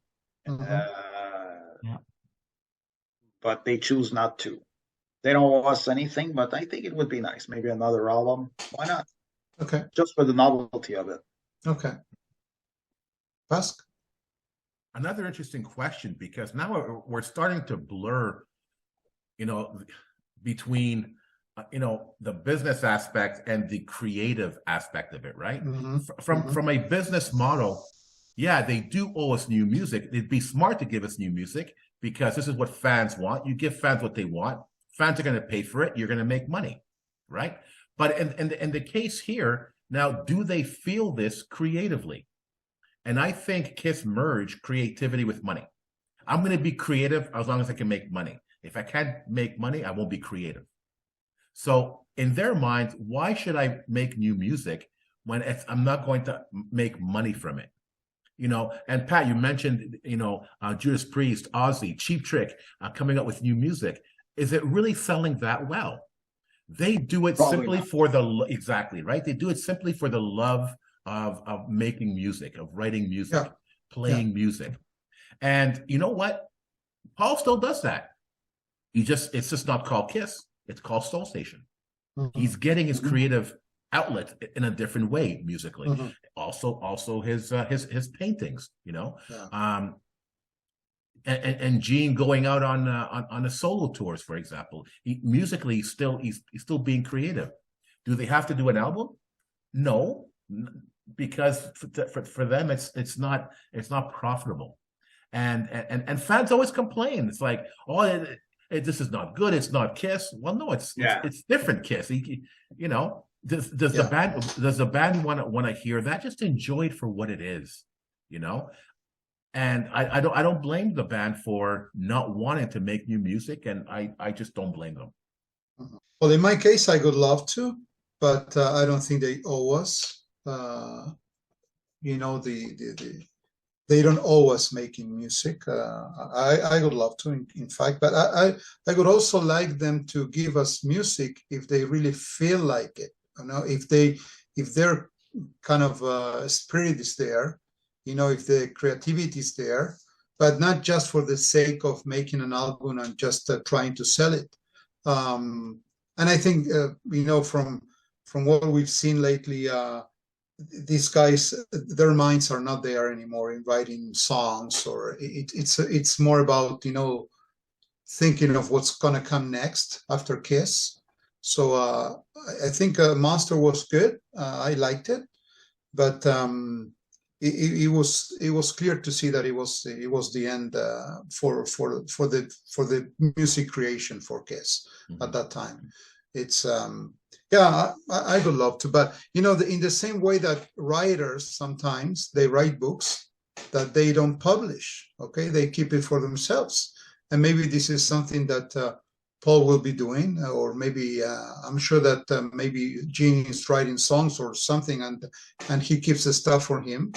Mm-hmm. but they choose not to. They don't owe us anything, but I think it would be nice. Maybe another album. Why not? Okay. Just for the novelty of it. Okay. Ask. Another interesting question, because now we're starting to blur, between, the business aspect and the creative aspect of it, right? Mm-hmm. From a business model, yeah, they do owe us new music. It'd be smart to give us new music because this is what fans want. You give fans what they want. Fans are going to pay for it. You're going to make money, right? But in the case here, now, do they feel this creatively? And I think KISS merged creativity with money. I'm going to be creative as long as I can make money. If I can't make money, I won't be creative. So in their minds, why should I make new music when I'm not going to make money from it? And Pat, you mentioned, Judas Priest, Ozzy, Cheap Trick, coming up with new music. Is it really selling that well? They do it Probably simply not. for exactly, right? They do it simply for the love of making music, of writing music, playing music. And you know what? Paul still does that. It's just not called KISS. It's called Soul Station. Mm-hmm. He's getting his creative outlet in a different way musically. Mm-hmm. Also his paintings, and Gene going out on a solo tours, for example. Musically, he's still being creative. Do they have to do an album? No, because for them it's not profitable, and fans always complain. It's like, this is not good. It's not KISS. Well, no, it's different KISS. Does the band want to hear that? Just enjoy it for what it is, And I don't blame the band for not wanting to make new music, and I just don't blame them. Well, in my case, I would love to, but I don't think they owe us. They don't owe us making music. I would love to, in fact, but I would also like them to give us music if they really feel like it. If their kind of spirit is there, if the creativity is there, but not just for the sake of making an album and just trying to sell it. And I think from what we've seen lately, these guys, their minds are not there anymore in writing songs, or it's more about thinking of what's gonna come next after KISS. So I think Monster was good. I liked it, but it was clear to see that it was the end for the music creation for KISS at that time. It's I would love to, but in the same way that writers sometimes they write books, that they don't publish. Okay, they keep it for themselves, and maybe this is something that Paul will be doing, or maybe I'm sure that maybe Gene is writing songs or something, and he keeps the stuff for him,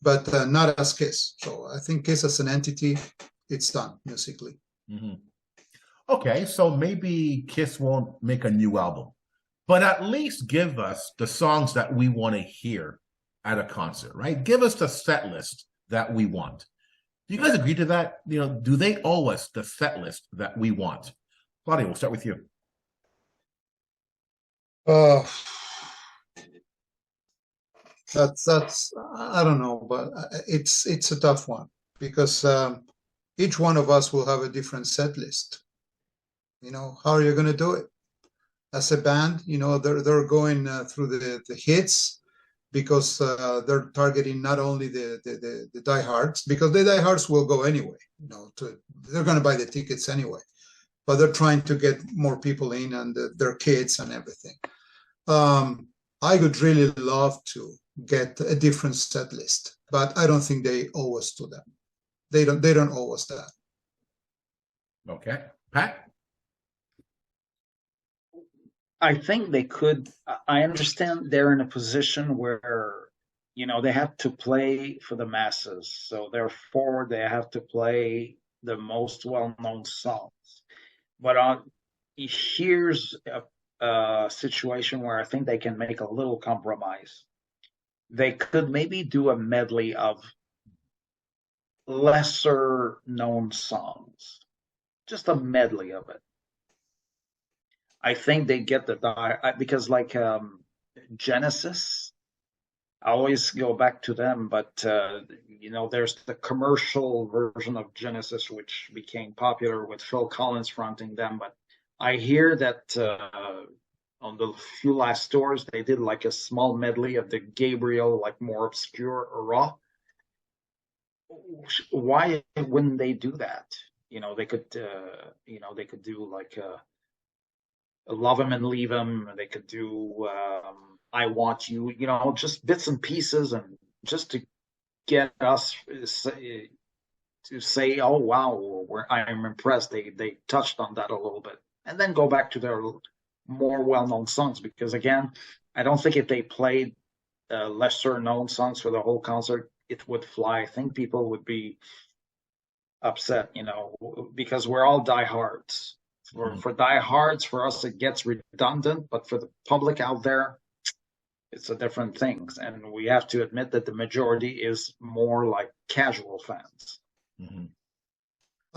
but not as Kiss. So I think Kiss as an entity, it's done musically. Mm-hmm. Okay, so maybe Kiss won't make a new album, but at least give us the songs that we want to hear at a concert, right? Give us the set list that we want. Do you guys agree to that? You know, do they owe us the set list that we want? Claudia, we'll start with you. That's I don't know, but it's a tough one because each one of us will have a different set list. You know, how are you going to do it? As a band, you know, they're going through the hits because they're targeting not only the diehards, because the diehards will go anyway. You know, they're going to buy the tickets anyway, but they're trying to get more people in and their kids and everything. I would really love to get a different set list, but I don't think they owe us to them. They don't owe us that. Okay, Pat. I think they could. I understand they're in a position where, you know, they have to play for the masses. So therefore, they have to play the most well-known songs. But here's a situation where I think they can make a little compromise. They could maybe do a medley of lesser known songs, just a medley of it. I think they get because like Genesis, I always go back to them, but you know, there's the commercial version of Genesis, which became popular with Phil Collins fronting them. But I hear that on the few last tours, they did like a small medley of the Gabriel, like more obscure raw. Why wouldn't they do that? You know, they could, you know, they could do like Love Him and Leave Him. They could do I Want You, you know, just bits and pieces, and just to get us to say, oh, wow, I'm impressed. They touched on that a little bit. And then go back to their more well-known songs. Because, again, I don't think if they played lesser-known songs for the whole concert, it would fly. I think people would be upset, you know, because we're all diehards. For diehards, for us, it gets redundant, but for the public out there, it's a different thing. And we have to admit that the majority is more like casual fans. Mm-hmm.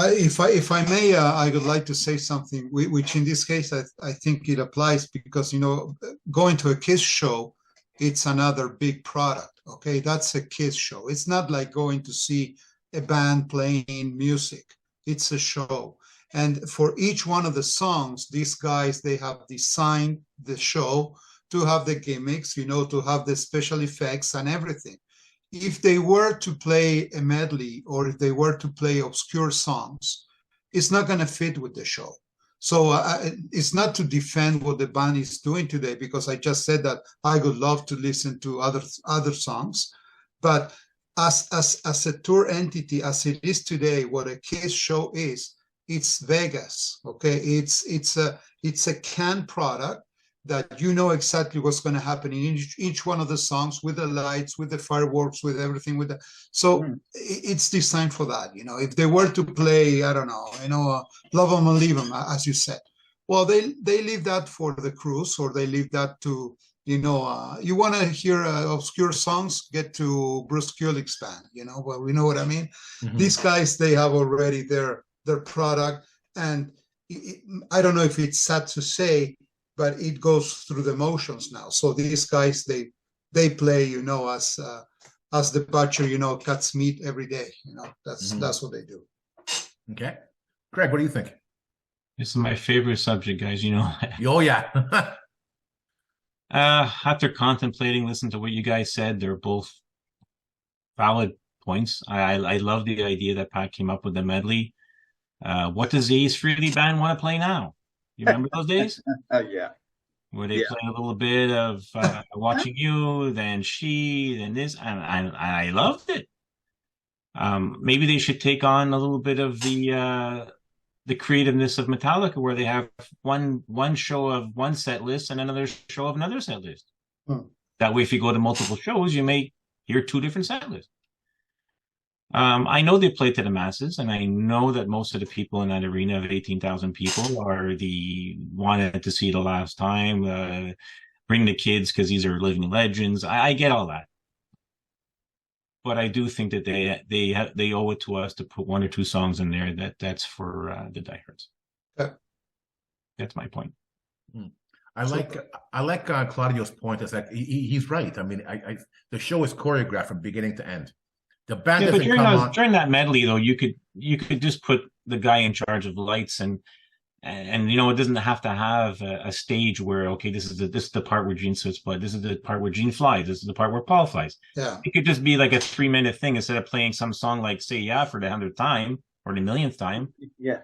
If I may, I would like to say something, which in this case, I think it applies because, you know, going to a Kiss show, it's another big product, okay? That's a Kiss show. It's not like going to see a band playing music. It's a show. And for each one of the songs, these guys, they have designed the show to have the gimmicks, you know, to have the special effects and everything. If they were to play a medley or if they were to play obscure songs, it's not going to fit with the show. So it's not to defend what the band is doing today, because I just said that I would love to listen to other songs. But as a tour entity, as it is today, what a Kiss show is, it's Vegas, okay? It's a canned product that you know exactly what's going to happen in each one of the songs, with the lights, with the fireworks, with everything. It's designed for that. You know, if they were to play, I don't know, you know, Love 'Em and Leave 'Em, as you said, well, they leave that for the cruise, or they leave that to, you know, you want to hear obscure songs, get to Bruce Kulick's band. You know, well, we know what I mean. Mm-hmm. These guys, they have already their product, and I don't know if it's sad to say, but it goes through the motions now. So these guys, they play, you know, as the butcher, you know, cuts meat every day. You know, that's what they do. Okay, Greg, what do you think? This is my favorite subject, guys. You know. Oh yeah. After contemplating, listen to what you guys said. They're both valid points. I love the idea that Pat came up with the medley. What does the Ace Frehley band want to play now? You remember those days? Yeah. Where they play a little bit of Watching You, then She, then this, and I loved it. Maybe they should take on a little bit of the creativeness of Metallica, where they have one show of one set list and another show of another set list. That way, if you go to multiple shows, you may hear two different set lists. I know they play to the masses, and I know that most of the people in that arena of 18,000 people are wanted to see the last time, bring the kids because these are living legends. I get all that. But I do think that they owe it to us to put one or two songs in there that's for the diehards. That's my point. I like Claudio's point. Is that he's right. I mean, the show is choreographed from beginning to end. The band Yeah, but doesn't come on. during that medley, though, you could just put the guy in charge of lights and it doesn't have to have a stage where, okay, this is the part where Gene sits blood, this is the part where Gene flies, this is the part where Paul flies. Yeah. It could just be like a 3-minute thing instead of playing some song like Say Yeah for the 100th time or the 1,000,000th time. Yeah.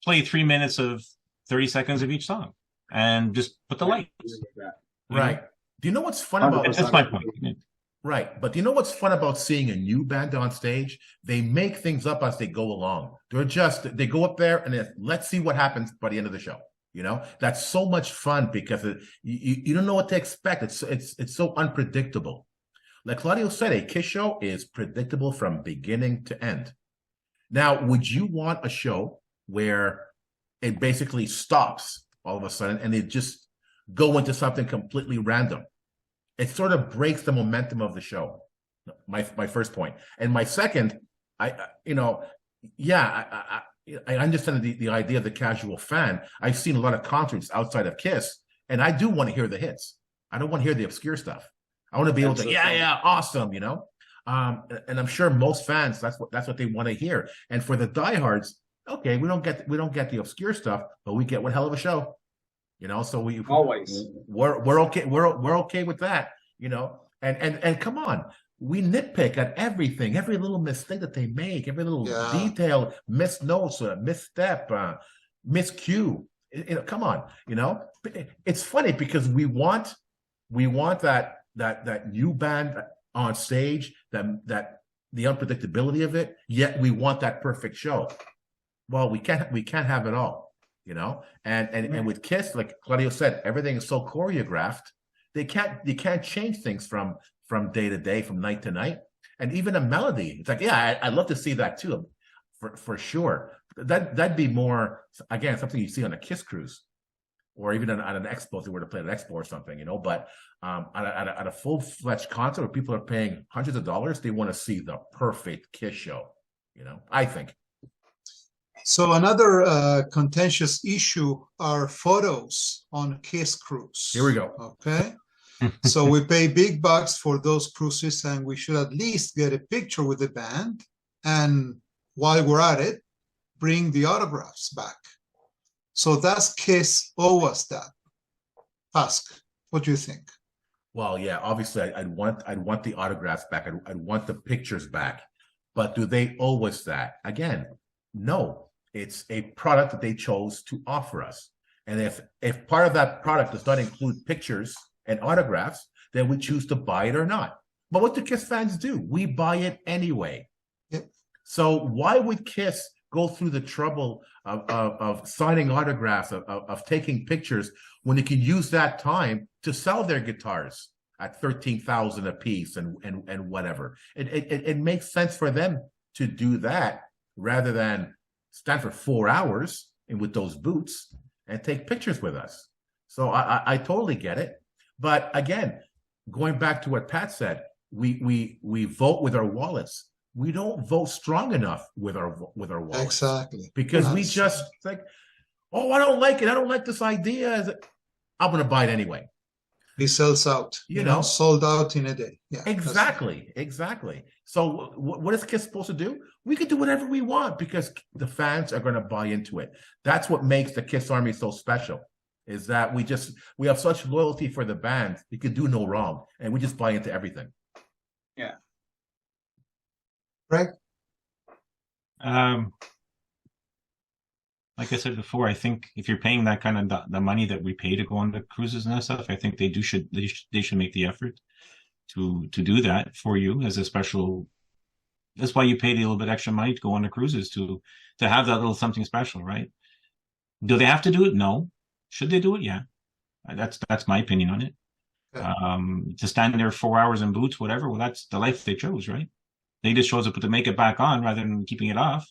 Play 3 minutes of 30 seconds of each song and just put the lights. Right. Do you know what's fun about That's my point. Right. But do you know what's fun about seeing a new band on stage? They make things up as they go along. They go up there and let's see what happens by the end of the show. That's so much fun because you don't know what to expect. It's so unpredictable. Like Claudio said, a Kiss show is predictable from beginning to end. Now, would you want a show where it basically stops all of a sudden and it just go into something completely random? It sort of breaks the momentum of the show. My first point. And my second, I understand the idea of the casual fan. I've seen a lot of concerts outside of Kiss, and I do want to hear the hits. I don't want to hear the obscure stuff. I want to be able to, awesome, and I'm sure most fans that's what they want to hear. And for the diehards, okay, we don't get the obscure stuff, but we get one hell of a show. So we're okay with that, and come on, we nitpick at everything, every little mistake that they make, every little detail, missed notes, misstep, miscue. Come on, it's funny because we want that new band on stage, that the unpredictability of it, yet we want that perfect show. Well, we can't have it all. And with Kiss, like Claudio said, everything is so choreographed. You can't change things from day to day, from night to night. And even a melody, it's like, I'd love to see that too, for sure. That'd be more, again, something you see on a Kiss cruise, or even on an expo if they were to play at an expo or something, But at a full-fledged concert where people are paying hundreds of dollars, they want to see the perfect Kiss show. I think. So another contentious issue are photos on Kiss cruise. Here we go. Okay. So we pay big bucks for those cruises, and we should at least get a picture with the band. And while we're at it, bring the autographs back. So that's Kiss owe us that. Ask, what do you think? Well, yeah, obviously I'd want the autographs back. I'd want the pictures back. But do they owe us that? Again, no. It's a product that they chose to offer us. And if part of that product does not include pictures and autographs, then we choose to buy it or not. But what do Kiss fans do? We buy it anyway. Yep. So why would Kiss go through the trouble of signing autographs, of taking pictures, when they can use that time to sell their guitars at $13,000 a piece and whatever? It makes sense for them to do that rather than stand for 4 hours and with those boots and take pictures with us. So I totally get it. But again, going back to what Pat said, we vote with our wallets. We don't vote strong enough with our wallets. Exactly. Because we just think, oh, I don't like it. I don't like this idea. I'm going to buy it anyway. He sells out, sold out in a day. Yeah, exactly. So what is Kiss supposed to do? We can do whatever we want because the fans are going to buy into it. That's what makes the Kiss Army so special, is that we have such loyalty for the band. We could do no wrong, and we just buy into everything. Yeah. Right. Like I said before, I think if you're paying that kind of the money that we pay to go on the cruises and that stuff, I think they should make the effort to do that for you as a special That's why you paid a little bit extra money to go on the cruises to have that little something special, right? Do they have to do it? No. Should they do it? Yeah. That's my opinion on it. Yeah. To stand there 4 hours in boots, whatever. Well, that's the life they chose, right? They just chose to put the makeup back on rather than keeping it off.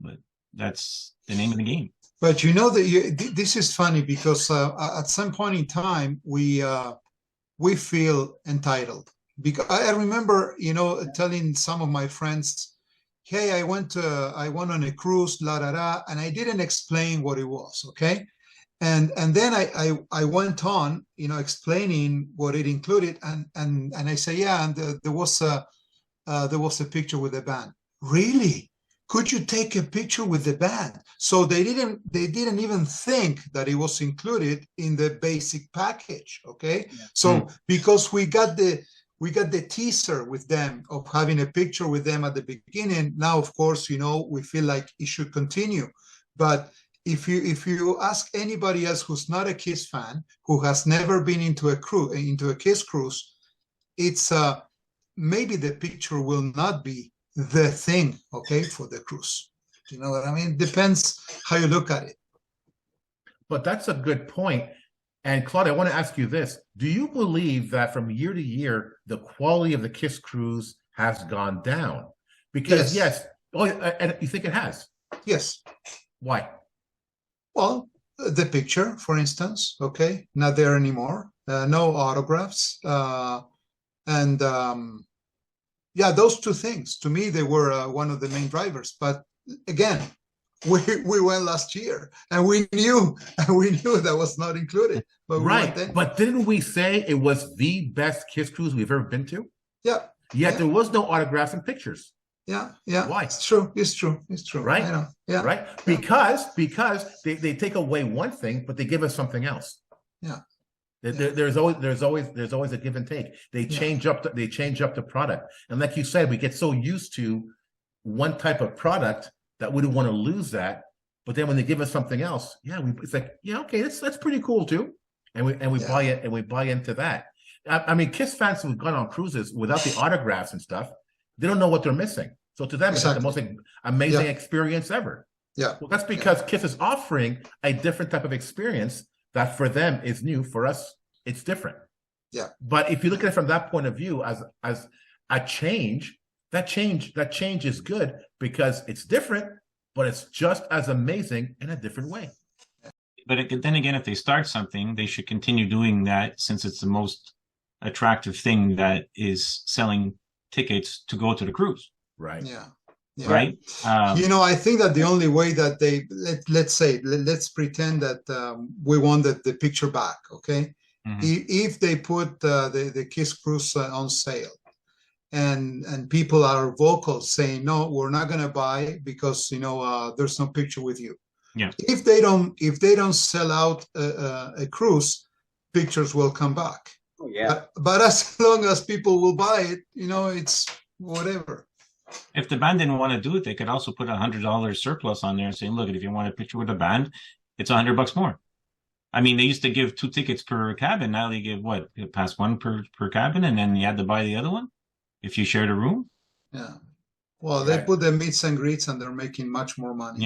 But that's the name of the game. But you know that this is funny because at some point in time we feel entitled. Because I remember, telling some of my friends, "Hey, I went on a cruise, la da da," and I didn't explain what it was. Okay, and then I went on, explaining what it included, and I say, yeah, and there was a picture with the band. Really? Could you take a picture with the band? So they didn't even think that it was included in the basic package. Okay, Yeah. so because we got the teaser with them of having a picture with them at the beginning. Now, of course, we feel like it should continue. But if you ask anybody else who's not a Kiss fan, who has never been into a Kiss cruise, it's maybe the picture will not be the thing, okay, for the cruise. You know what I mean? Depends how you look at it. But that's a good point. And Claude, I want to ask you this. Do you believe that from year to year, the quality of the Kiss cruise has gone down? Because yes. Oh, and you think it has? Yes. Why? Well, the picture, for instance, okay, not there anymore. No autographs. And yeah, those two things, to me, they were one of the main drivers. But again, we went last year and we knew that was not included. But right. But didn't we say it was the best Kiss cruise we've ever been to? Yeah. Yet there was no autographs and pictures. Yeah. Why? It's true. Right? I know. Yeah. Right? Because they take away one thing, but they give us something else. Yeah. There's always a give and take. They change up the product. And like you said, we get so used to one type of product that we don't want to lose that. But then when they give us something else, it's like, okay, that's pretty cool too. And we buy it and we buy into that. I mean, Kiss fans who've gone on cruises without the autographs and stuff, they don't know what they're missing. So to them, It's like the most amazing experience ever. Yeah. Well, that's because Kiss is offering a different type of experience that for them is new. For us, it's different. Yeah. But if you look at it from that point of view, as a change, that change is good because it's different, but it's just as amazing in a different way. But then again, if they start something, they should continue doing that since it's the most attractive thing that is selling tickets to go to the cruise. Right. Yeah. Right. I think that the only way that let's pretend that we want the picture back. Okay. Mm-hmm. If they put the Kiss cruise on sale and people are vocal saying, no, we're not going to buy because, there's no picture with you. Yeah. If they don't sell out a cruise, pictures will come back. Oh, yeah. But as long as people will buy it, it's whatever. If the band didn't want to do it, they could also put $100 surplus on there and say, look, if you want a picture with the band, it's $100 more. I mean, they used to give 2 tickets per cabin. Now they give what? You pass one per cabin, and then you had to buy the other one if you shared a room. Yeah. Well, they put the meets and greets, and they're making much more money.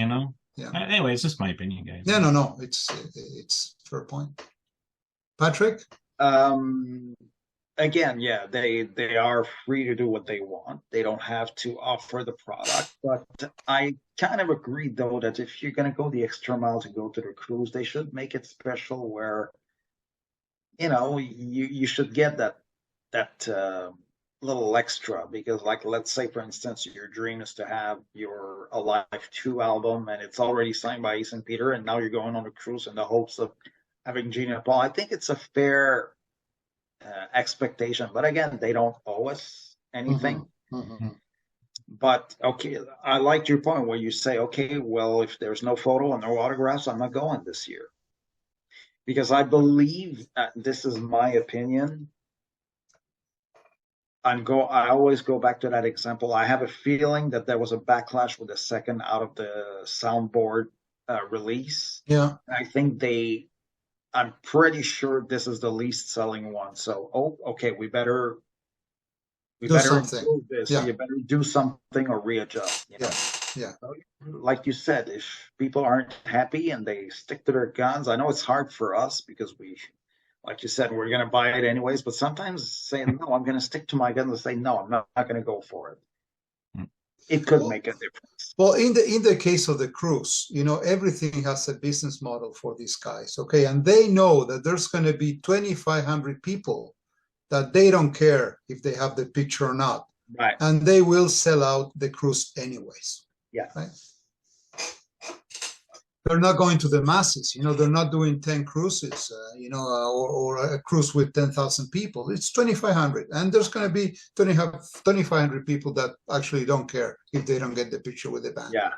Yeah. Anyway, it's just my opinion, guys. Yeah, no, it's fair point. Patrick? Again, they are free to do what they want. They don't have to offer the product. But I kind of agree, though, that if you're going to go the extra mile to go to the cruise, they should make it special where, you should get that little extra. Because, like, let's say, for instance, your dream is to have your Alive 2 album, and it's already signed by Ace and Peter, and now you're going on a cruise in the hopes of having Gina and Paul. I think it's a fair expectation, but again, they don't owe us anything. Mm-hmm. But okay, I liked your point where you say, okay, well, if there's no photo and no autographs, I'm not going this year, because I believe this is my opinion. I always go back to that example. I have a feeling that there was a backlash with the second out of the soundboard release. Yeah, I think I'm pretty sure this is the least selling one. So, okay, we better We Do better something. improve this. Yeah. You better do something or readjust. You know? Yeah. So, like you said, if people aren't happy and they stick to their guns, I know it's hard for us because we, like you said, we're going to buy it anyways. But sometimes saying no, I'm going to stick to my guns and say no, I'm not going to go for it. It could Well, make a difference. Well, in the case of the cruise, you know, everything has a business model for these guys, okay? And they know that there's going to be 2,500 people that they don't care if they have the picture or not, Right. and they will sell out the cruise anyways. Yeah. Right? They're not going to the masses, you know, they're not doing 10 cruises, or a cruise with 10,000 people. It's 2,500, and there's going to be 2,500 people that actually don't care if they don't get the picture with the band. Yeah.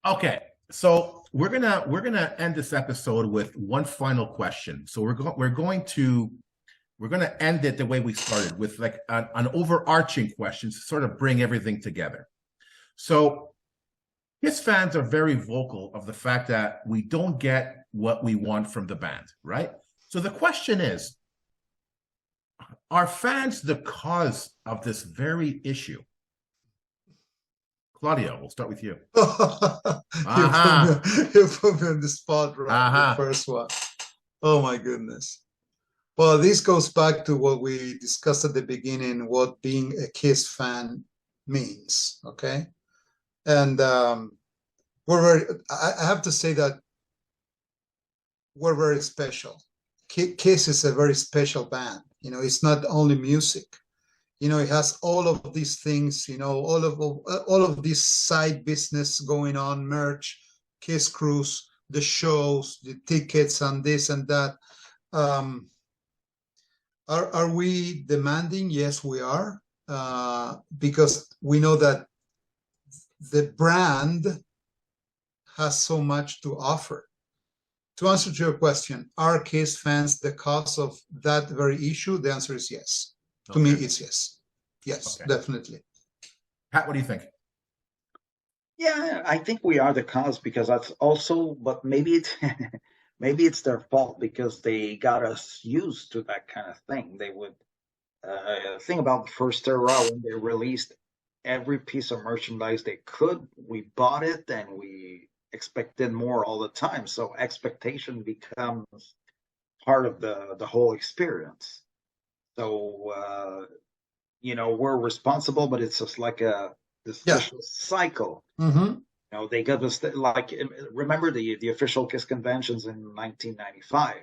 Okay, so we're gonna end this episode with one final question. So we're going to end it the way we started, with like an overarching question to sort of bring everything together. So his fans are very vocal of the fact that we don't get what we want from the band, right? So the question is, are fans the cause of this very issue? Claudio, we'll start with you. You put me on the spot, right? The first one. Oh my goodness. Well, this goes back to what we discussed at the beginning, what being a Kiss fan means, okay? And I have to say that we're very special. Kiss is a very special band. You know, it's not only music. You know, it has all of these things, you know, all of this side business going on, merch, Kiss Cruise, the shows, the tickets, and this and that. Are we demanding? Yes, we are, because we know that the brand has so much to offer. To answer to your question, are Kiss fans the cause of that very issue? The answer is yes. To me, it's yes. Yes, definitely. Pat, what do you think? Yeah, I think we are the cause, because that's also, but maybe it's maybe it's their fault because they got us used to that kind of thing. They would think about the first era when they released every piece of merchandise they could. We bought it and we expected more all the time. So expectation becomes part of the whole experience. So you know, we're responsible, but it's just like this vicious cycle. Mm-hmm. You know, they got us like, remember the official Kiss conventions in 1995.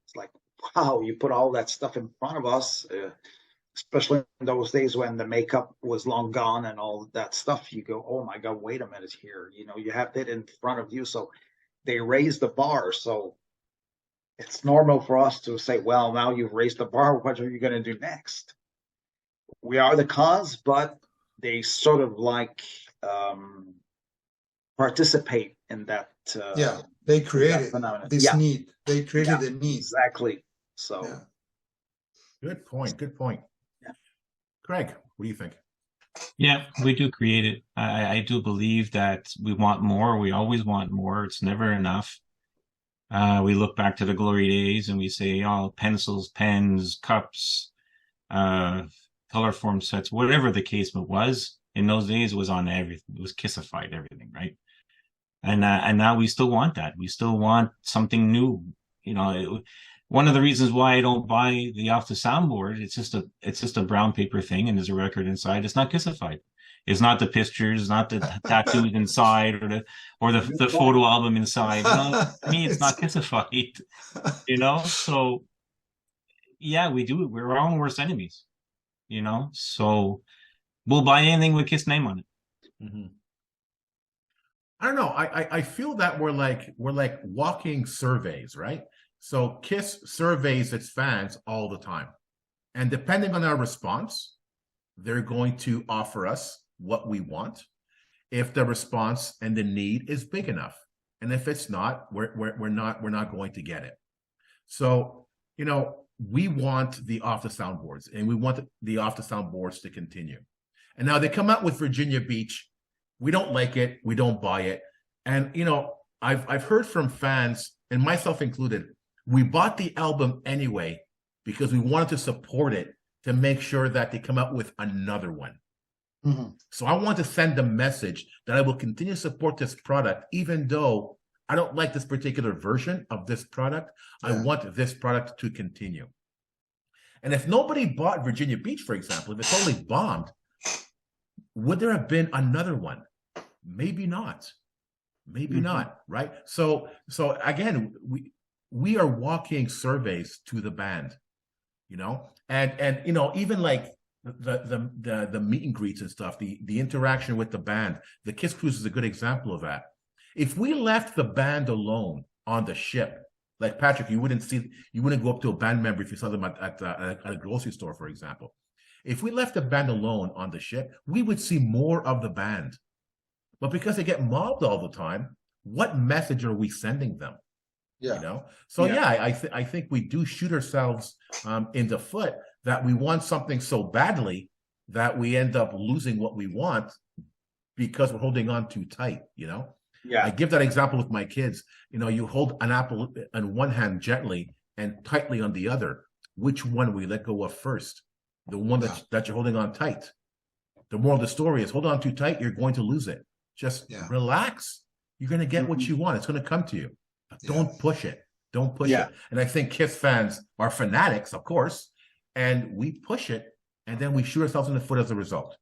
It's like, wow, you put all that stuff in front of us, especially in those days when the makeup was long gone and all that stuff. You go, oh my God, wait a minute here. You know, you have that in front of you. So they raised the bar. So it's normal for us to say, well, now you've raised the bar. What are you going to do next? We are the cause, but they sort of like participate in that. They created this need. They created a need. Exactly. So, good point. Good point. Yeah. Craig, what do you think? Yeah, we do create it. I do believe that we want more. We always want more. It's never enough. We look back to the glory days and we say, oh, pencils, pens, cups, color form sets, whatever the case was. In those days, it was on everything. It was Kissified, everything, right? And now we still want that. We still want something new. You know, one of the reasons why I don't buy the Off the Soundboard, it's just a brown paper thing, and there's a record inside. It's not Kissified. It's not the pictures, not the tattoos inside, or the photo album inside. You know, to me, it's not Kissified. You know, so yeah, we do. We're our own worst enemies. You know, so we'll buy anything with Kiss name on it. Mm-hmm. I don't know. I feel that we're like walking surveys, right? So Kiss surveys its fans all the time, and depending on our response, they're going to offer us what we want, if the response and the need is big enough, and if it's not, we're not going to get it. So, you know, we want the Off the Soundboards, and we want the Off the Soundboards to continue. And now they come out with Virginia Beach. We don't like it. We don't buy it. And, you know, I've heard from fans, and myself included, we bought the album anyway because we wanted to support it to make sure that they come out with another one. Mhm. So I want to send a message that I will continue to support this product, even though I don't like this particular version of this product. I Yeah. want this product to continue. And if nobody bought Virginia Beach, for example, if it totally bombed, would there have been another one? Maybe not. Maybe not, right? So again, we are walking surveys to the band, you know, and you know, even like the meet and greets and stuff, the interaction with the band, the Kiss Cruise is a good example of that. If we left the band alone on the ship, like Patrick, you wouldn't go up to a band member if you saw them at a grocery store, for example. If we left the band alone on the ship, we would see more of the band. But because they get mobbed all the time, what message are we sending them? Yeah. You know? So I think we do shoot ourselves in the foot that we want something so badly that we end up losing what we want because we're holding on too tight, you know? Yeah. I give that example with my kids. You know, you hold an apple on one hand gently and tightly on the other. Which one will you let go of first? The one that you're holding on tight. The moral of the story is hold on too tight, you're going to lose it. Just relax. You're going to get what you want. It's going to come to you. But don't push it. Don't push it. And I think Kiss fans are fanatics, of course, and we push it, and then we shoot ourselves in the foot as a result.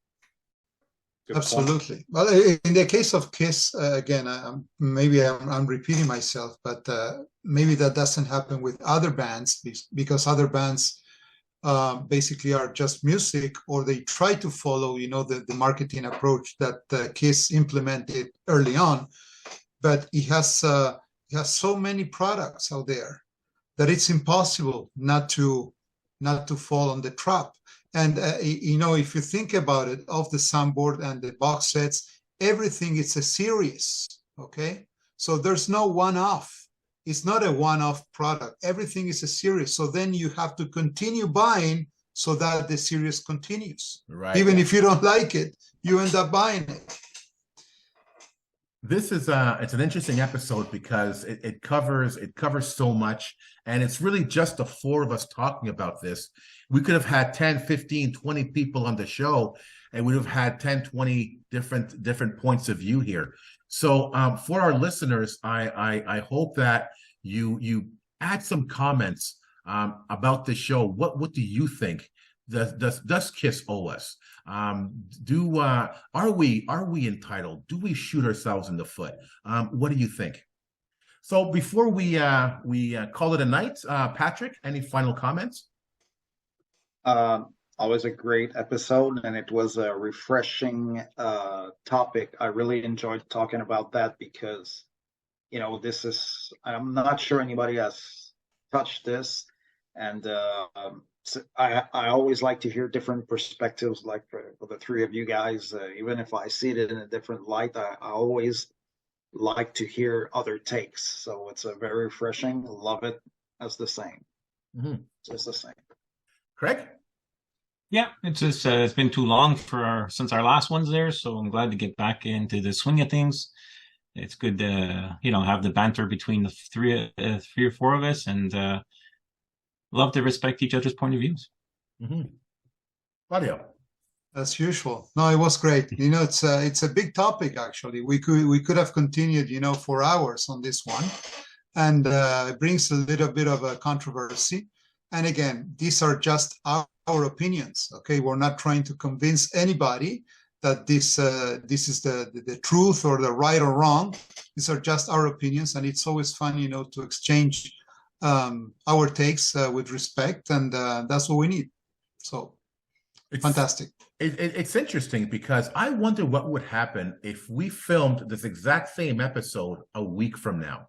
Absolutely. Well, in the case of Kiss, again, I'm repeating myself, but maybe that doesn't happen with other bands because other bands basically are just music, or they try to follow, you know, the marketing approach that Kiss implemented early on. But it has so many products out there that it's impossible not to fall on the trap. And you know, if you think about it, of the soundboard and the box sets, everything is a series. Okay, so there's no one-off. It's not a one-off product. Everything is a series. So then you have to continue buying so that the series continues. Right. Even if you don't like it, you end up buying it. This is it's an interesting episode because it covers so much, and it's really just the four of us talking about this. We could have had 10, 15, 20 people on the show, and we would have had 10, 20 different points of view here. So for our listeners, I hope that you add some comments about the show. What do you think? Does Kiss owe us? Are we entitled? Do we shoot ourselves in the foot? What do you think? So before we call it a night, Patrick, any final comments? Always a great episode, and it was a refreshing topic. I really enjoyed talking about that because, you know, I'm not sure anybody has touched this, and so I always like to hear different perspectives, like for the three of you guys. Even if I see it in a different light, I always like to hear other takes. So it's a very refreshing. Love it as the same. Just the same. Craig? Yeah, it's just it's been too long since our last one's there, so I'm glad to get back into the swing of things. It's good to have the banter between the three or four of us, and love to respect each other's point of views. Claudio? As usual. No, it was great. You know, it's a big topic actually. We could have continued, you know, for hours on this one, and it brings a little bit of a controversy. And again, these are just our opinions. Okay, we're not trying to convince anybody that this is the truth or the right or wrong. These are just our opinions, and it's always fun, you know, to exchange our takes with respect, and that's what we need. So fantastic. It's interesting because I wonder what would happen if we filmed this exact same episode a week from now.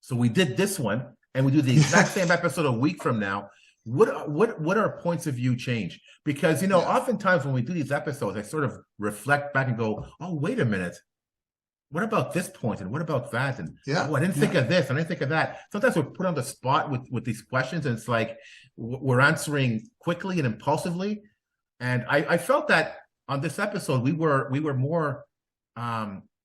So we did this one, and we do the exact same episode a week from now. What our points of view change? Because, you know, oftentimes when we do these episodes, I sort of reflect back and go, oh, wait a minute. What about this point? And what about that? And I didn't think of this, and I didn't think of that. Sometimes we're put on the spot with these questions, and it's like we're answering quickly and impulsively. And I felt that on this episode, we were more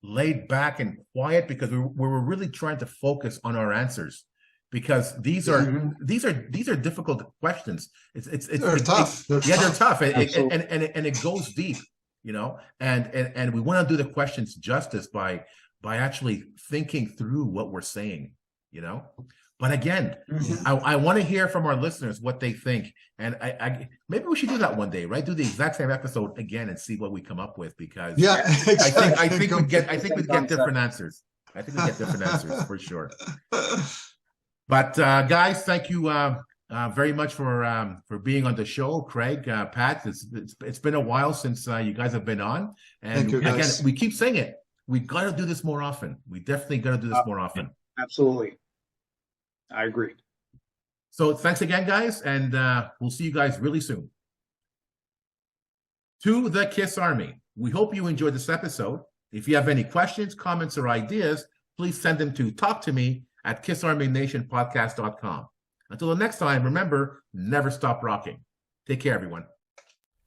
laid back and quiet because we were really trying to focus on our answers. because these are difficult questions. They're tough. They're tough, and Absolutely. it goes deep, and we want to do the questions justice by actually thinking through what we're saying, But again, I want to hear from our listeners what they think, and I maybe we should do that one day, right? Do the exact same episode again and see what we come up with, because exactly. I think we'd get different answers. I think we get different answers for sure. But guys, thank you very much for being on the show, Craig, Pat. It's been a while since you guys have been on, and Thank you, guys. again, we keep saying it. We got to do this more often. We definitely got to do this more often. Absolutely. I agree. So thanks again, guys, and we'll see you guys really soon. To the KISS Army, we hope you enjoyed this episode. If you have any questions, comments, or ideas, please send them to talktome@kissarmynationpodcast.com. Until the next time, remember, never stop rocking. Take care, everyone.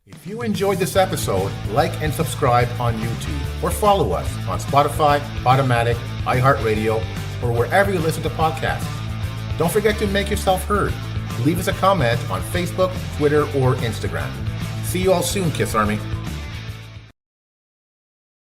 If you enjoyed this episode, like and subscribe on YouTube, or follow us on Spotify, Automatic, iHeartRadio, or wherever you listen to podcasts. Don't forget to make yourself heard. Leave us a comment on Facebook, Twitter, or Instagram. See you all soon, KISS Army.